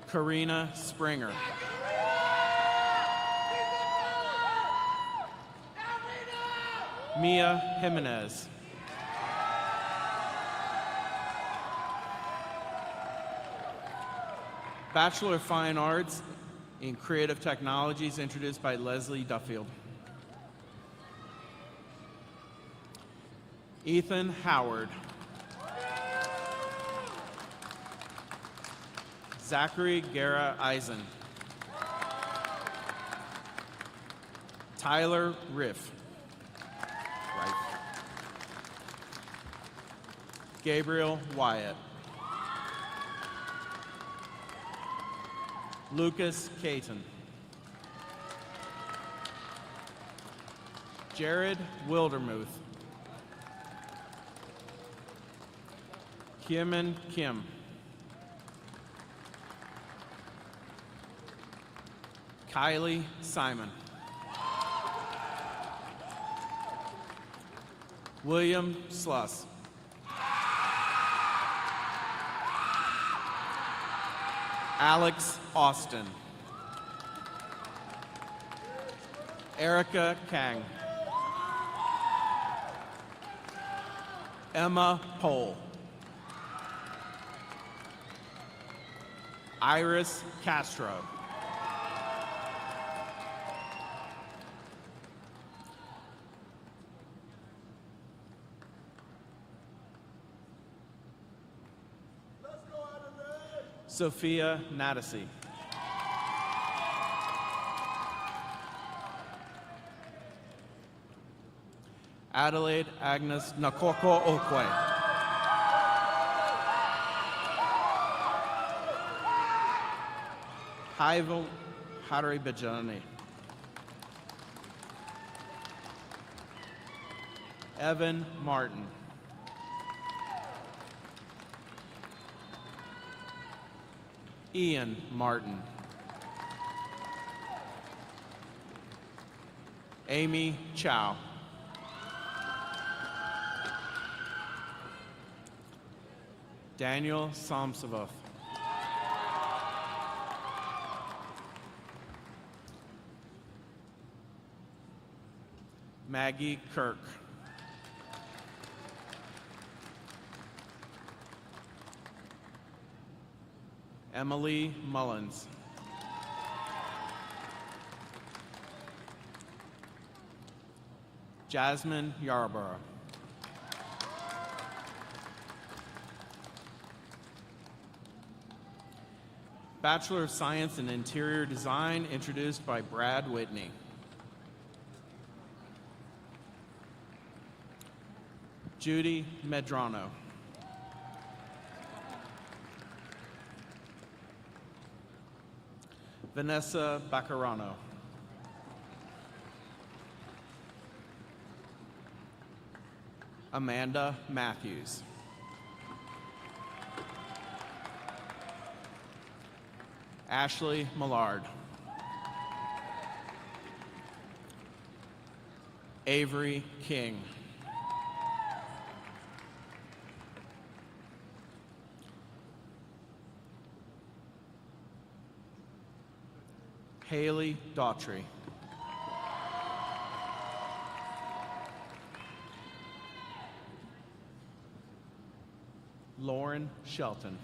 Karina Springer. Mia Jimenez. Bachelor of Fine Arts in Creative Technologies, introduced by Leslie Duffield. Ethan Howard. Zachary Guerra Eisen. Tyler Riff. Gabriel Wyatt. Lucas Caton. Jared Wildermuth. Kieman Kim. Kylie Simon. William Sluss. Alex Austin. Erica Kang. Emma Pohl. Iris Castro. Sophia Nadisi. Adelaide Agnes Nakoko Okwe. Haivo Haribajani. Evan Martin. Ian Martin. Amy Chow. Daniel Somsavoth. Maggie Kirk. Emily Mullins. Jasmine Yarborough. Bachelor of Science in Interior Design, introduced by Brad Whitney. Judy Medrano. Vanessa Baccarano. Amanda Matthews. Ashley Millard. Avery King. Haley Daughtry. Lauren Shelton.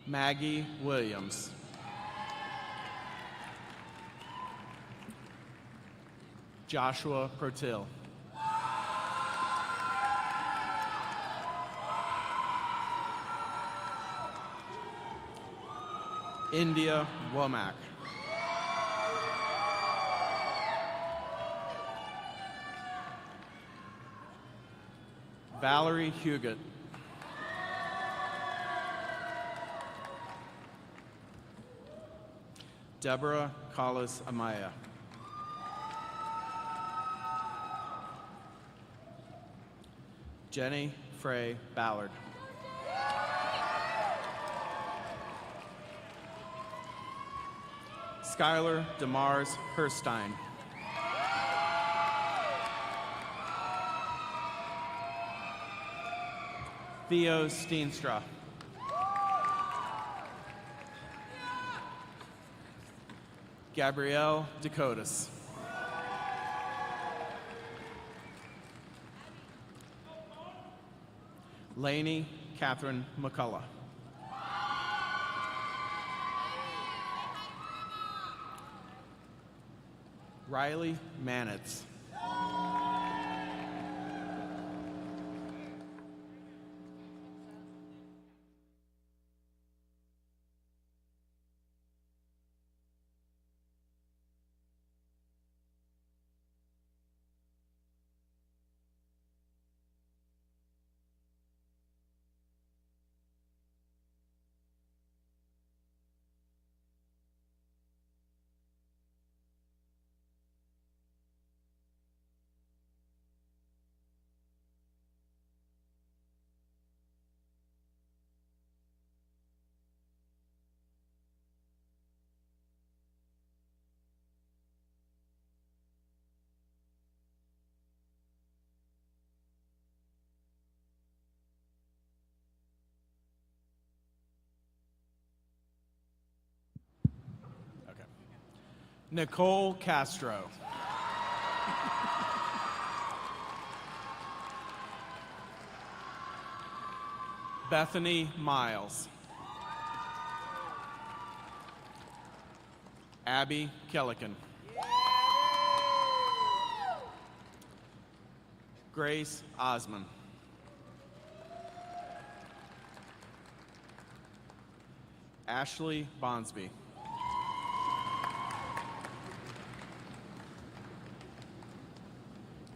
Maggie Williams. Joshua Protil. India Womack. Valerie Huguet. Deborah Collis Amaya. Jenny Frey Ballard. Skylar DeMars Herstein. Theo Steenstra. Gabrielle Dakotas. Lainey Catherine McCullough. Riley Manitz. Nicole Castro. Bethany Miles. Abby Kellican. Grace Osman. Ashley Bonsby.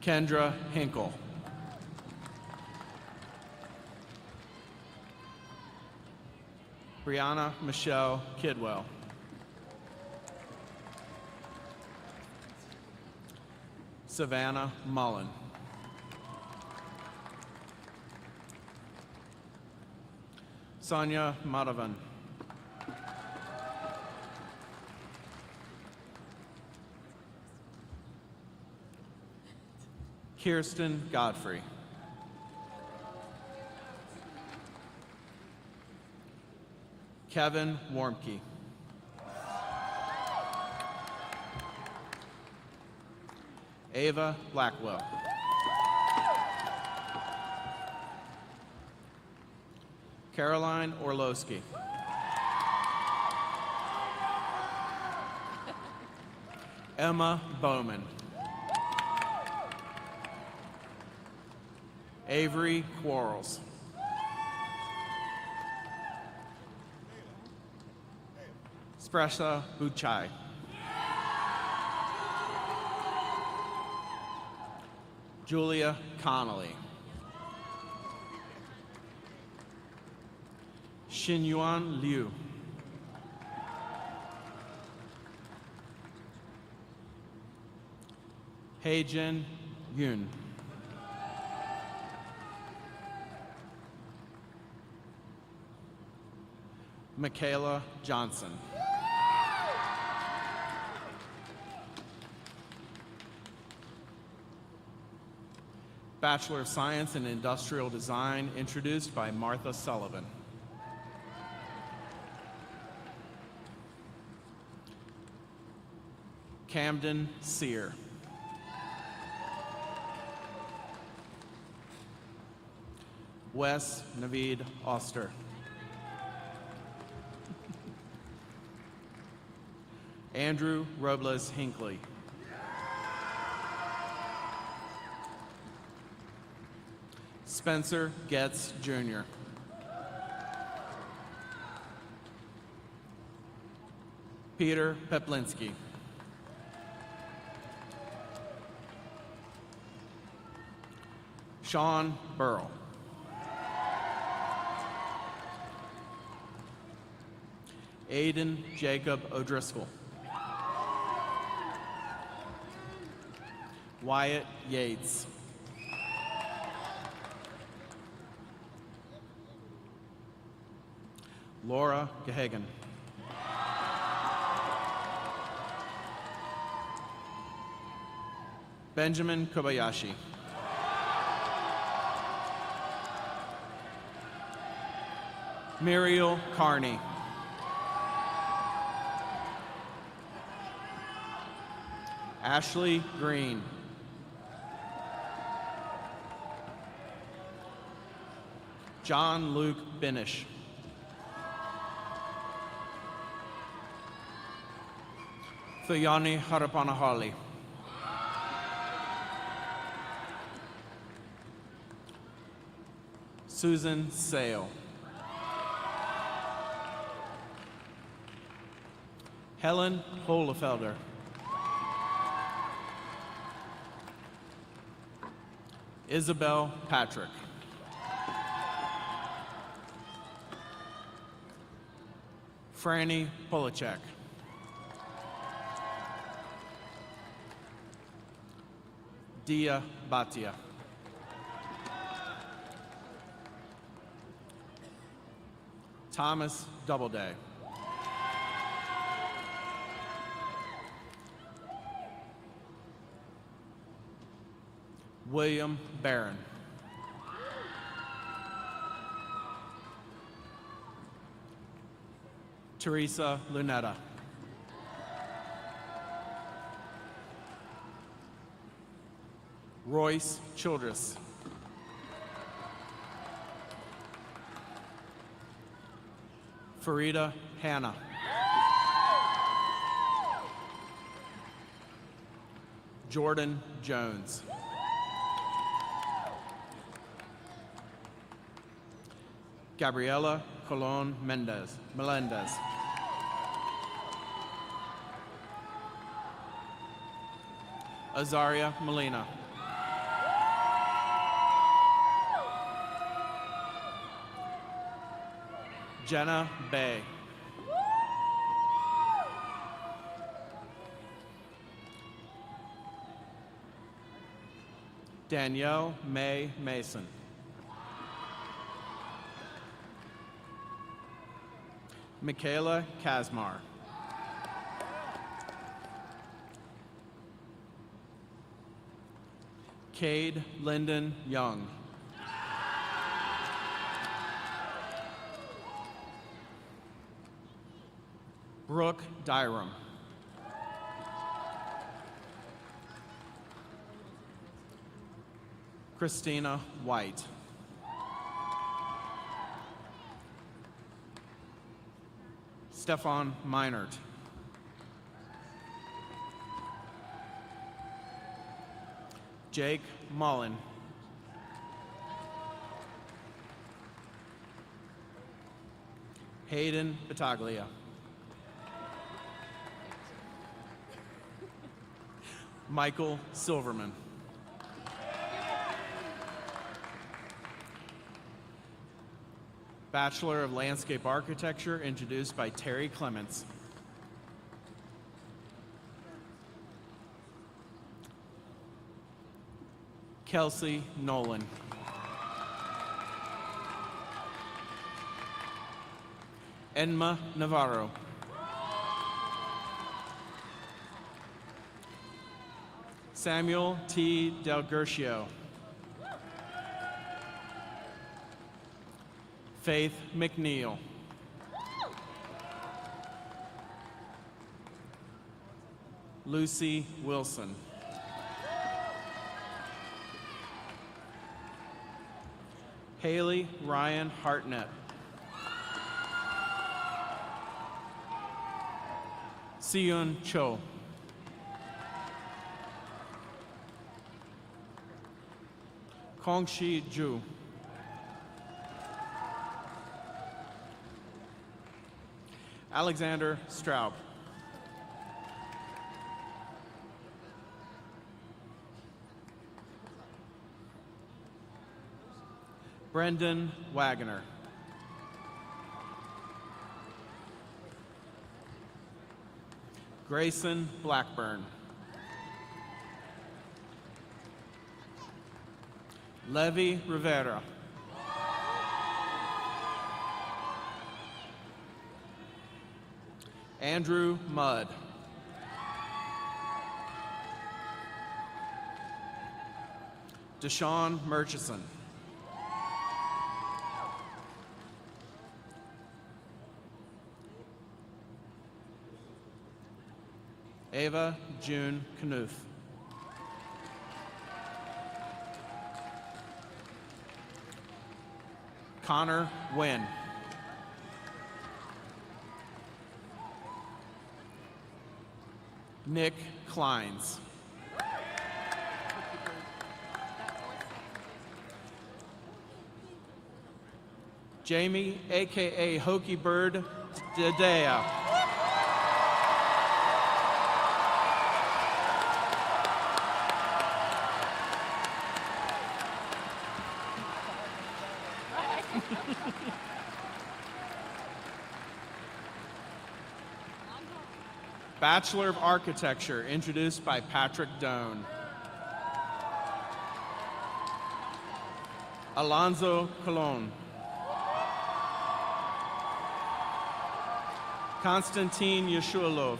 Kendra Hinkle. Brianna Michelle Kidwell. Savannah Mullen. Sonia Madhavan. Kirsten Godfrey. Kevin Warmke. Ava Blackwell. Caroline Orlowski. Emma Bowman. Avery Quarles. Spresa Buchai. Julia Connolly. Xinyuan Liu. Heijin Yoon. Michaela Johnson. Bachelor of Science in Industrial Design, introduced by Martha Sullivan. Camden Sear. Wes Naveed Oster. Andrew Robles Hinckley. Spencer Getz Jr. Peter Peplinski. Sean Burrell. Aiden Jacob O'Driscoll. Wyatt Yates. Laura Gahagan. Benjamin Kobayashi. Muriel Carney. Ashley Green. John Luke Binish. Thayani Harapanahali. Susan Sale. Helen Holefelder. Isabel Patrick. Franny Polachek. Dia Bhatia. Thomas Doubleday. William Barron. Teresa Lunetta. Royce Childress. Farida Hanna. Jordan Jones. Gabriela Colon Melendez. Azaria Molina. Jenna Bay. Danielle May Mason. Michaela Kazmar. Cade Lyndon Young. Brooke Dyram. Christina White. Stefan Meinert. Jake Mullen. Hayden Battaglia. Michael Silverman. Bachelor of Landscape Architecture, introduced by Terry Clements. Kelsey Nolan. Enma Navarro. Samuel T. Del Gercio. Faith McNeil. Lucy Wilson. Haley Ryan Hartnett. Siyun Cho. Kongshi Ju. Alexander Straub. Brendan Wagner. Grayson Blackburn. Levi Rivera. Andrew Mudd. Deshaun Murchison. Ava June Knuth. Connor Wynn. Nick Kleins. Jamie, aka Hokey Bird Dedea. Bachelor of Architecture, introduced by Patrick Doan. Alonzo Colon. Konstantin Yeshulov.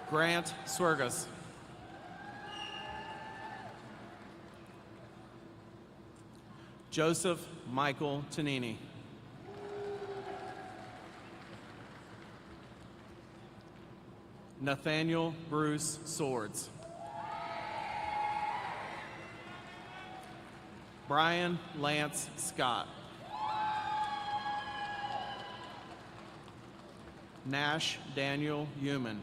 Grant Swergas. Joseph Michael Tonini. Nathaniel Bruce Swords. Brian Lance Scott. Nash Daniel Human.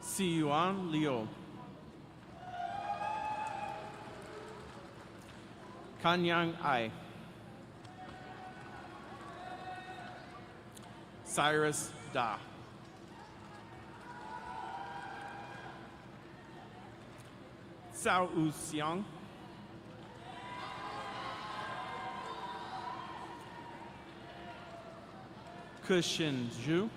Siyuan Liu. Kanyang Ai. Cyrus Da. Cao Uxiang. Kushin Zhu.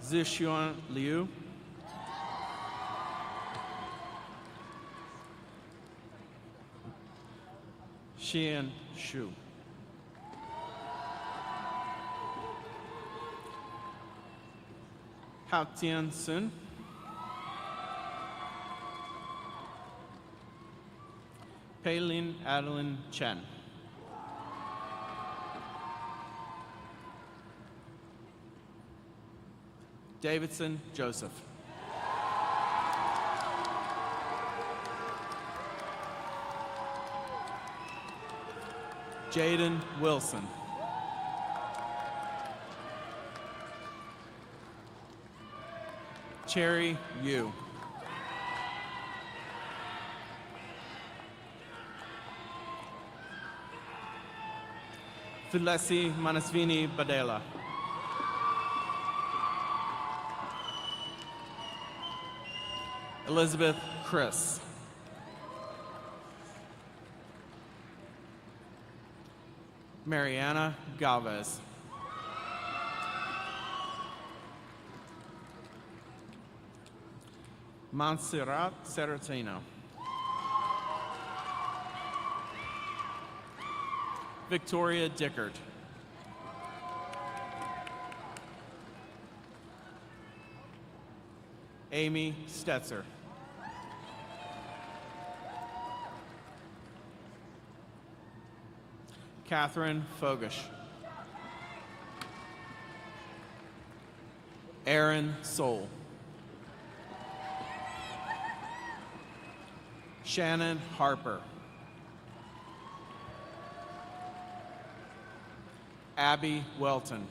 Zixuan Liu. Xian Shu. Hao Tian Sun. Paylin Adeline Chen. Davidson Joseph. Jaden Wilson. Cherry Yu. Fulesi Manasvini Badela. Elizabeth Chris. Mariana Galvez. Montserrat Serratino. Victoria Dickert. Amy Stetzer. Catherine Fogish. Aaron Soul. Shannon Harper. Abby Welton.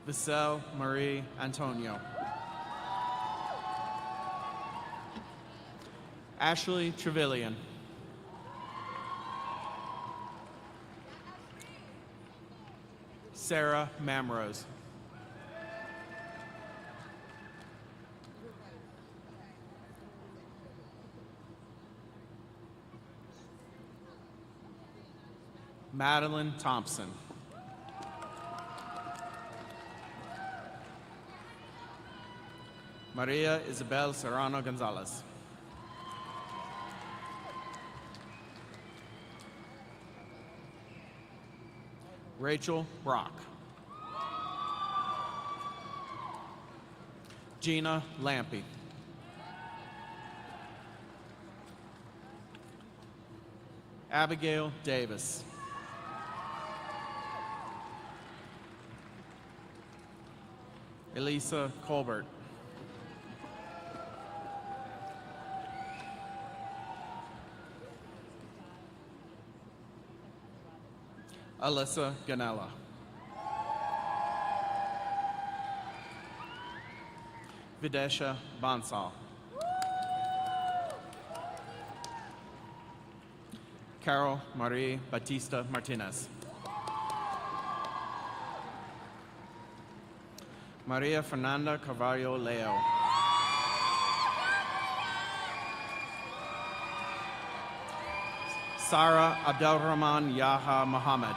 Vicelle Marie Antonio. Ashley Trevelyan. Sarah Mamrose. Madeline Thompson. Maria Isabel Serrano Gonzalez. Rachel Brock. Gina Lampy. Abigail Davis. Elisa Colbert. Alyssa Ganella. Videsha Bansal. Carol Marie Batista Martinez. Maria Fernanda Carvalho Leo. Sarah Abdelrahman Yaha Muhammad.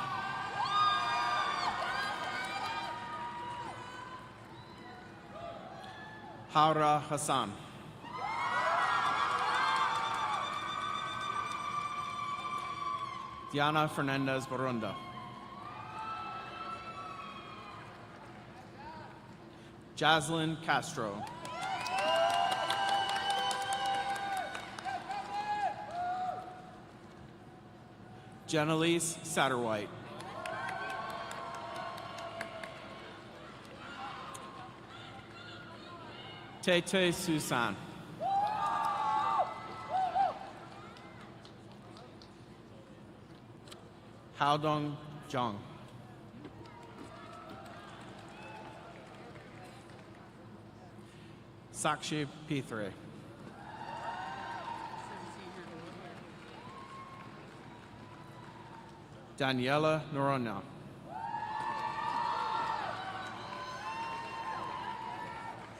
Haura Hassan. Diana Fernandez Barunda. Jaslyn Castro. Jenelise Satterwhite. Tete Susan. Haodong Zhang. Sakshi Pithre. Daniela Noronha.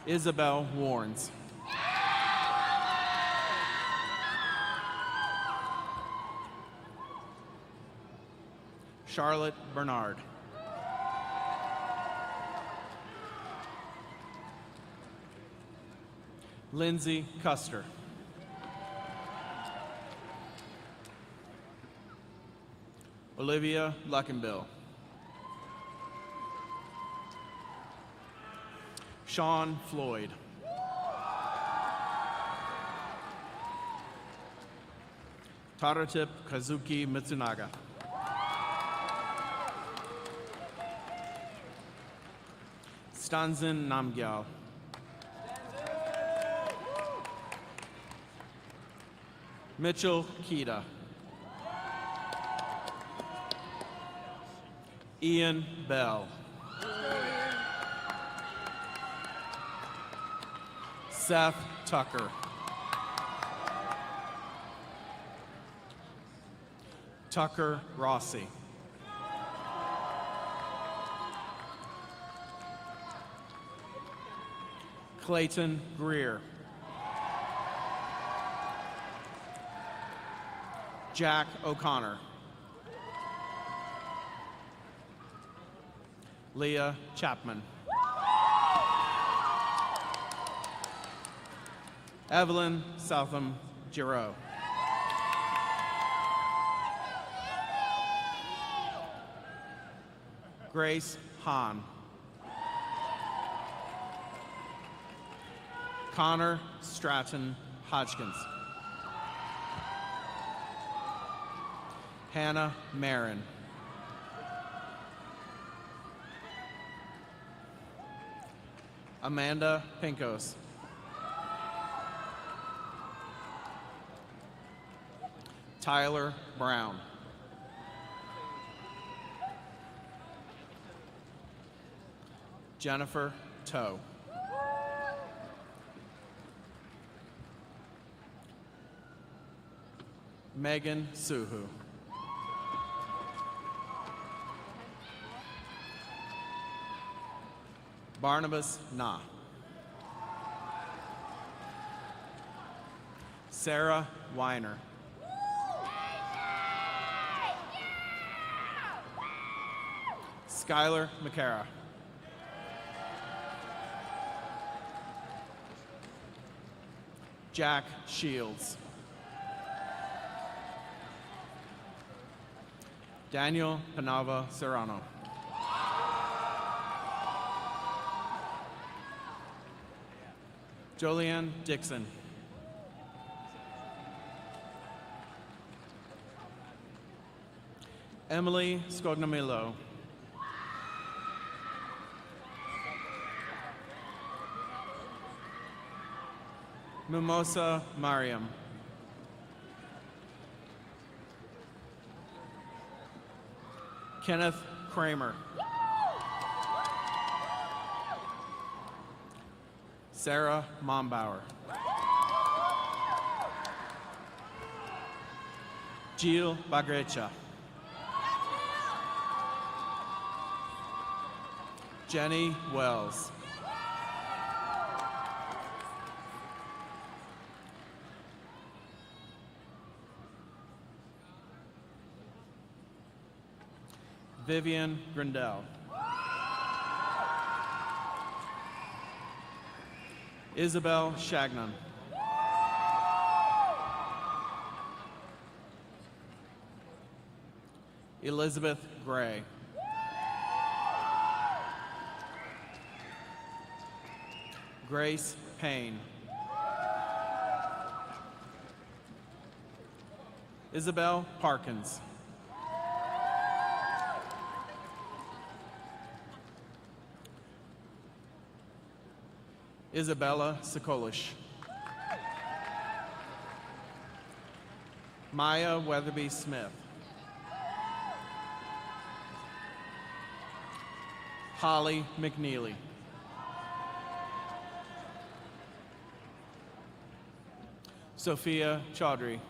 Isabel Warnes. Charlotte Bernard. Lindsay Custer. Olivia Luckenbill. Sean Floyd. Taratip Kazuki Mitsunaga. Stanzin Namgyal. Mitchell Kita. Ian Bell. Seth Tucker. Tucker Rossi. Clayton Greer. Jack O'Connor. Leah Chapman. Evelyn Southam Giroux. Grace Hahn. Connor Stratton Hodgkins. Hannah Marin. Amanda Pinkos. Tyler Brown. Jennifer Toe. Megan Suhu. Barnabas Na. Sarah Weiner. Skylar McCara. Jack Shields. Daniel Panava Serrano. Jolianne Dixon. Emily Scognamillo. Mimosa Mariam. Kenneth Kramer. Sarah Mombauer. Jill Bagrecha. Jenny Wells. Vivian Grindell. Isabel Shagnon. Elizabeth Gray. Grace Payne. Isabel Parkins. Isabella Sokolish. Maya Weatherby Smith. Holly McNeely. Sophia Chaudhry.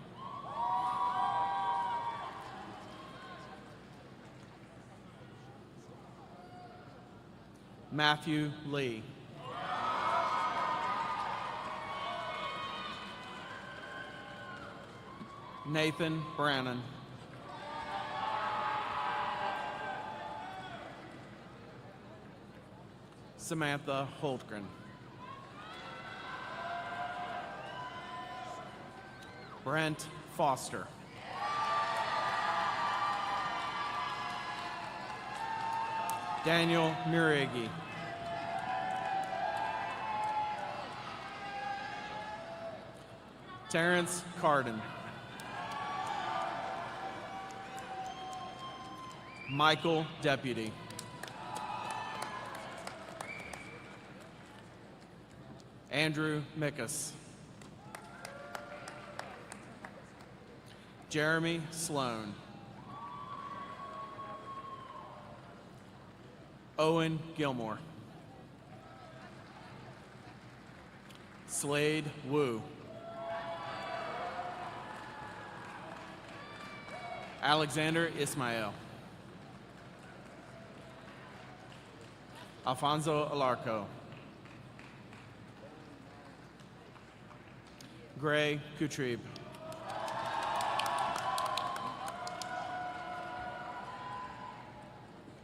Matthew Lee. Nathan Brannon. Samantha Holtgren. Brent Foster. Daniel Murigi. Terrence Carden. Michael Deputy. Andrew Mickus. Jeremy Sloan. Owen Gilmore. Slade Wu. Alexander Ismael. Alfonso Alarco. Gray Kutrib.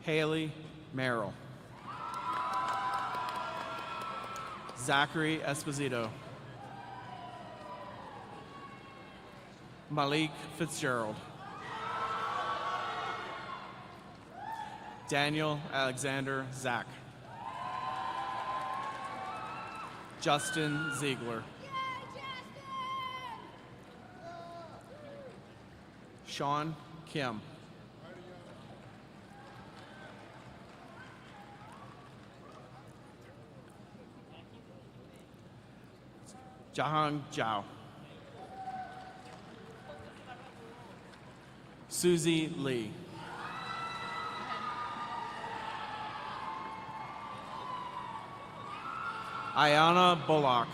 Haley Merrill. Zachary Esposito. Malik Fitzgerald. Daniel Alexander Zach. Justin Ziegler. Sean Kim. Jahang Zhao. Susie Lee. Ayana Bullock.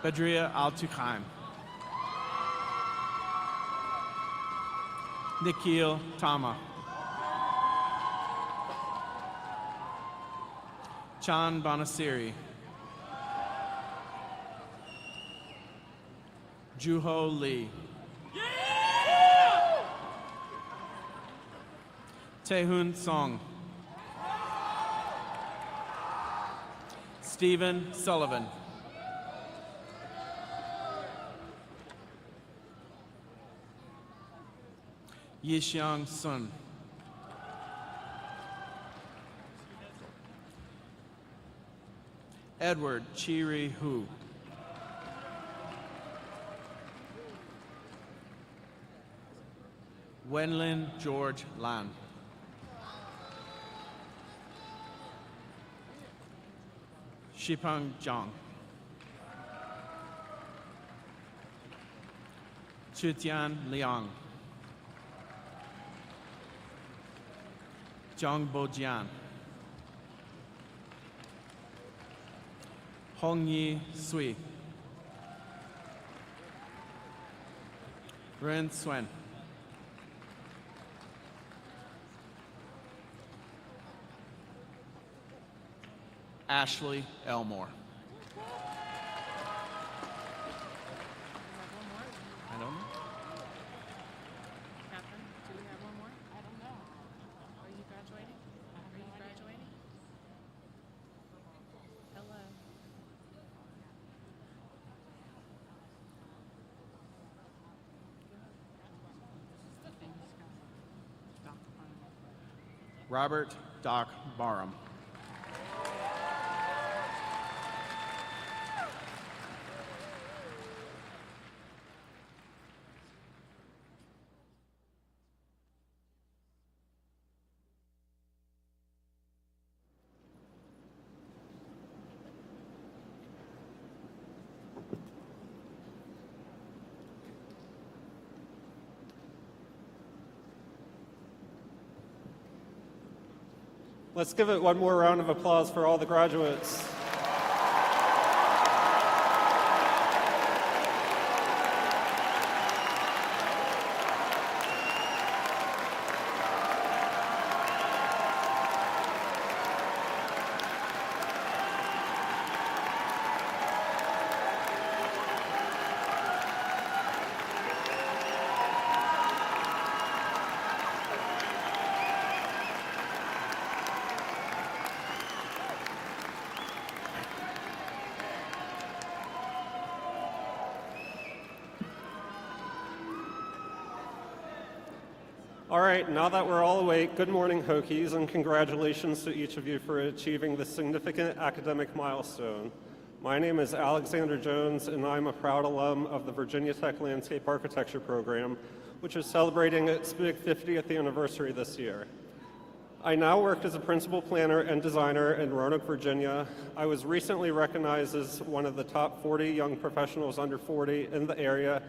Badria Al-Tukhaim. Nikhil Tama. Chan Bonasiri. Juho Lee. Taehun Song. Stephen Sullivan. Yixiang Sun. Edward Chiri Hu. Wenlin George Lan. Shipang Zhang. Chutian Liang. Zhang Bojian. Hong Yi Sui. Ren Swen. Ashley Elmore. I don't know. Catherine, do we have one more? I don't know. Are you graduating? Are you graduating? Hello. Robert Doc Barham. Let's give it one more round of applause for all the graduates. All right, now that we're all awake, good morning, Hokies, and congratulations to each of you for achieving this significant academic milestone. My name is Alexander Jones, and I'm a proud alum of the Virginia Tech Landscape Architecture program, which is celebrating its big 50th anniversary this year. I now work as a principal planner and designer in Roanoke, Virginia. I was recently recognized as one of the top 40 young professionals under 40 in the area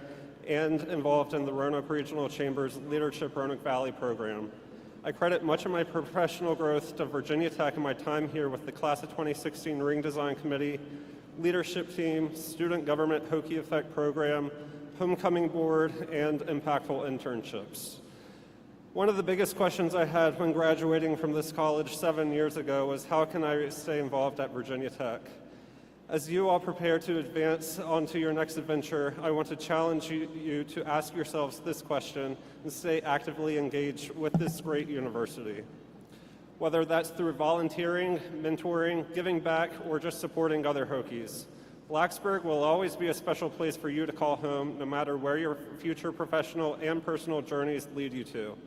and involved in the Roanoke Regional Chamber's Leadership Roanoke Valley program. I credit much of my professional growth to Virginia Tech and my time here with the Class of 2016 Ring Design Committee, leadership team, student government Hokie Effect program, homecoming board, and impactful internships. One of the biggest questions I had when graduating from this college 7 years ago was how can I stay involved at Virginia Tech? As you all prepare to advance onto your next adventure, I want to challenge you to ask yourselves this question and stay actively engaged with this great university. Whether that's through volunteering, mentoring, giving back, or just supporting other Hokies, Blacksburg will always be a special place for you to call home, no matter where your future professional and personal journeys lead you to.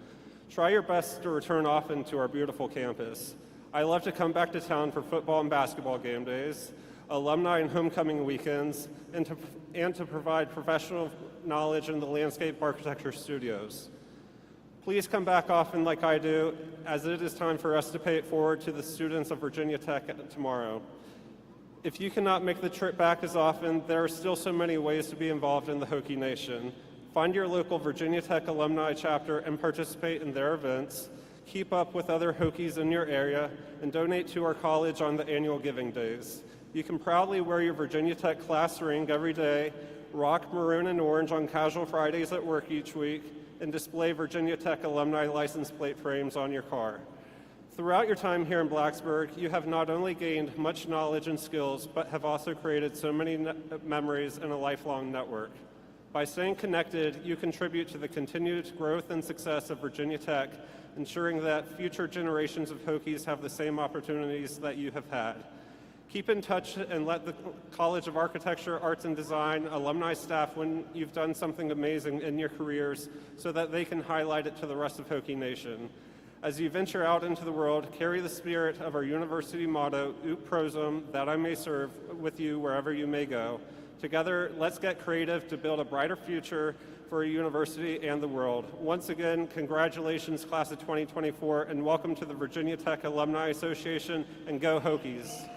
Try your best to return often to our beautiful campus. I love to come back to town for football and basketball game days, alumni and homecoming weekends, and to provide professional knowledge in the landscape architecture studios. Please come back often like I do, as it is time for us to pay it forward to the students of Virginia Tech tomorrow. If you cannot make the trip back as often, there are still so many ways to be involved in the Hokie Nation. Find your local Virginia Tech alumni chapter and participate in their events. Keep up with other Hokies in your area, and donate to our college on the annual Giving Days. You can proudly wear your Virginia Tech class ring every day, rock maroon and orange on casual Fridays at work each week, and display Virginia Tech alumni license plate frames on your car. Throughout your time here in Blacksburg, you have not only gained much knowledge and skills, but have also created so many memories and a lifelong network. By staying connected, you contribute to the continued growth and success of Virginia Tech, ensuring that future generations of Hokies have the same opportunities that you have had. Keep in touch and let the College of Architecture, Arts and Design alumni staff when you've done something amazing in your careers so that they can highlight it to the rest of Hokie Nation. As you venture out into the world, carry the spirit of our university motto, Ut Prosum, that I may serve with you wherever you may go. Together, let's get creative to build a brighter future for a university and the world. Once again, congratulations, class of 2024, and welcome to the Virginia Tech Alumni Association, and go Hokies.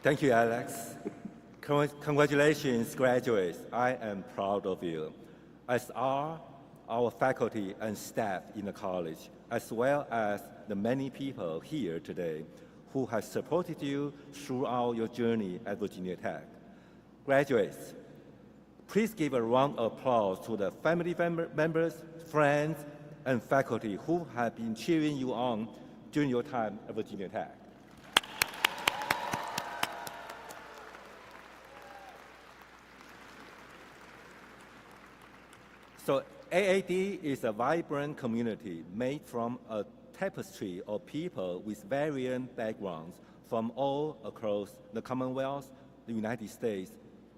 Thank you, Alex. Congratulations, graduates. I am proud of you, as are our faculty and staff in the college, as well as the many people here today who have supported you throughout your journey at Virginia Tech. Graduates, please give a round of applause to the family members, friends, and faculty who have been cheering you on during your time at Virginia Tech. So AAD is a vibrant community made from a tapestry of people with varying backgrounds from all across the Commonwealth, the United States,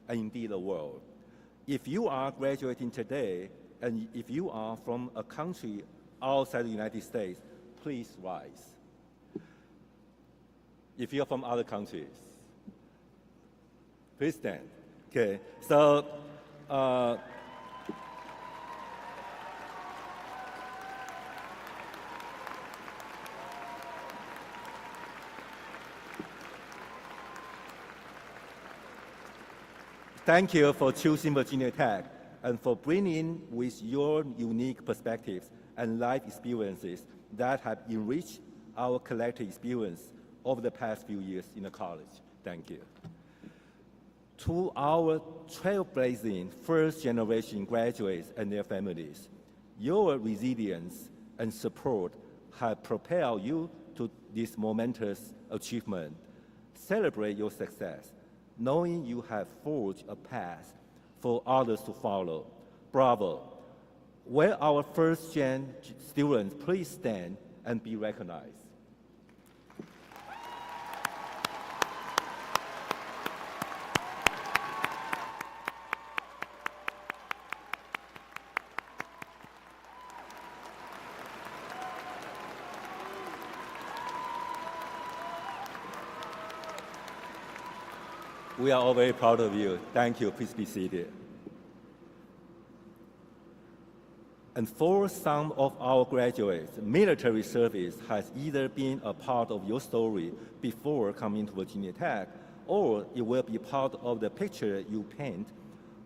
and indeed the world. If you are graduating today, and if you are from a country outside the United States, please rise. If you're from other countries, please stand. Okay, so thank you for choosing Virginia Tech and for bringing with your unique perspectives and life experiences that have enriched our collective experience over the past few years in the college. Thank you. To our trailblazing first-generation graduates and their families, your resilience and support have propelled you to this momentous achievement. Celebrate your success, knowing you have forged a path for others to follow. Bravo. Will our first-gen students please stand and be recognized? We are all very proud of you. Thank you. Please be seated. And for some of our graduates, military service has either been a part of your story before coming to Virginia Tech, or it will be part of the picture you paint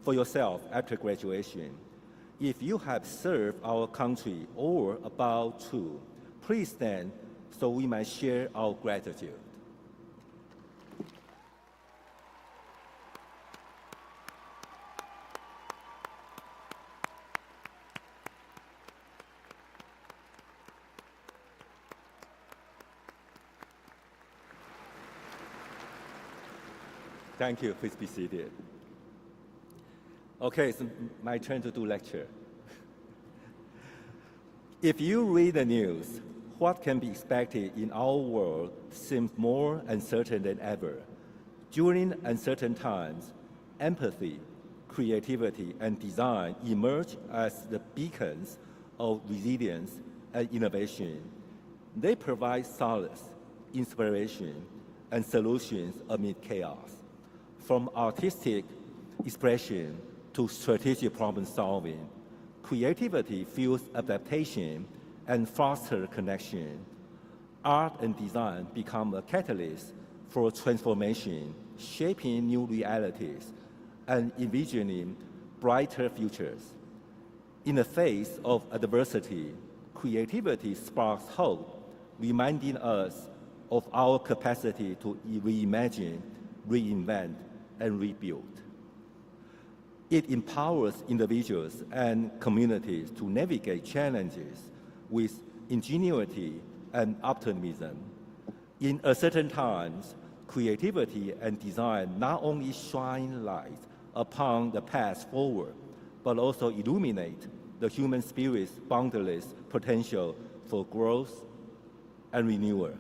for yourself after graduation. If you have served our country or about to, please stand so we might share our gratitude. Thank you. Please be seated. Okay, it's my turn to do lecture. If you read the news, what can be expected in our world seems more uncertain than ever. During uncertain times, empathy, creativity, and design emerge as the beacons of resilience and innovation. They provide solace, inspiration, and solutions amid chaos. From artistic expression to strategic problem solving, creativity fuels adaptation and fosters connection. Art and design become a catalyst for transformation, shaping new realities and envisioning brighter futures. In the face of adversity, creativity sparks hope, reminding us of our capacity to reimagine, reinvent, and rebuild. It empowers individuals and communities to navigate challenges with ingenuity and optimism. In uncertain times, creativity and design not only shine light upon the path forward, but also illuminate the human spirit's boundless potential for growth and renewal.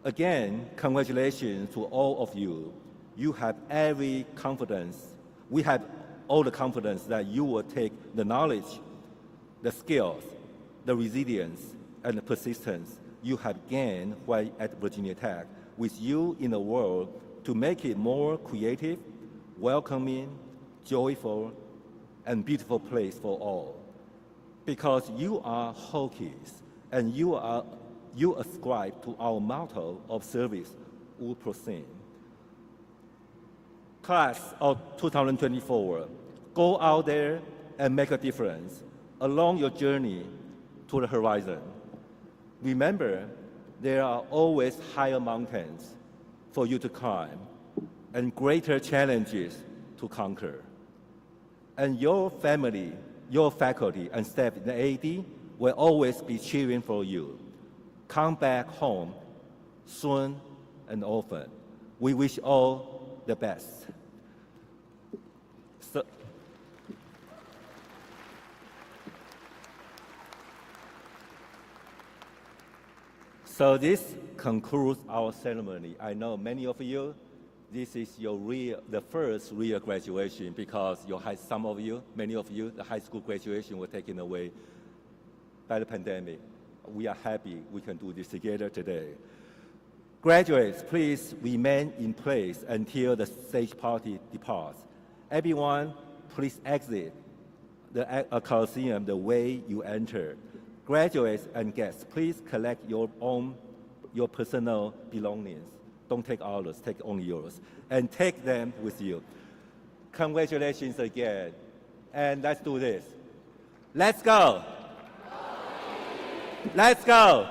Again, congratulations to all of you. You have every confidence. We have all the confidence that you will take the knowledge, the skills, the resilience, and the persistence you have gained while at Virginia Tech with you in the world to make it more creative, welcoming, joyful, and beautiful place for all. Because you are Hokies, and you ascribe to our motto of service, où prochain. Class of 2024, go out there and make a difference along your journey to the horizon. Remember, there are always higher mountains for you to climb and greater challenges to conquer. And your family, your faculty, and staff in the AD will always be cheering for you. Come back home soon and often. We wish all the best. So this concludes our ceremony. I know many of you, this is the first real graduation because some of you, many of you, the high school graduation was taken away by the pandemic. We are happy we can do this together today. Graduates, please remain in place until the stage party departs. Everyone, please exit the Coliseum the way you entered. Graduates and guests, please collect your personal belongings. Don't take ours, take only yours. And take them with you. Congratulations again. And let's do this. Let's go. Let's go.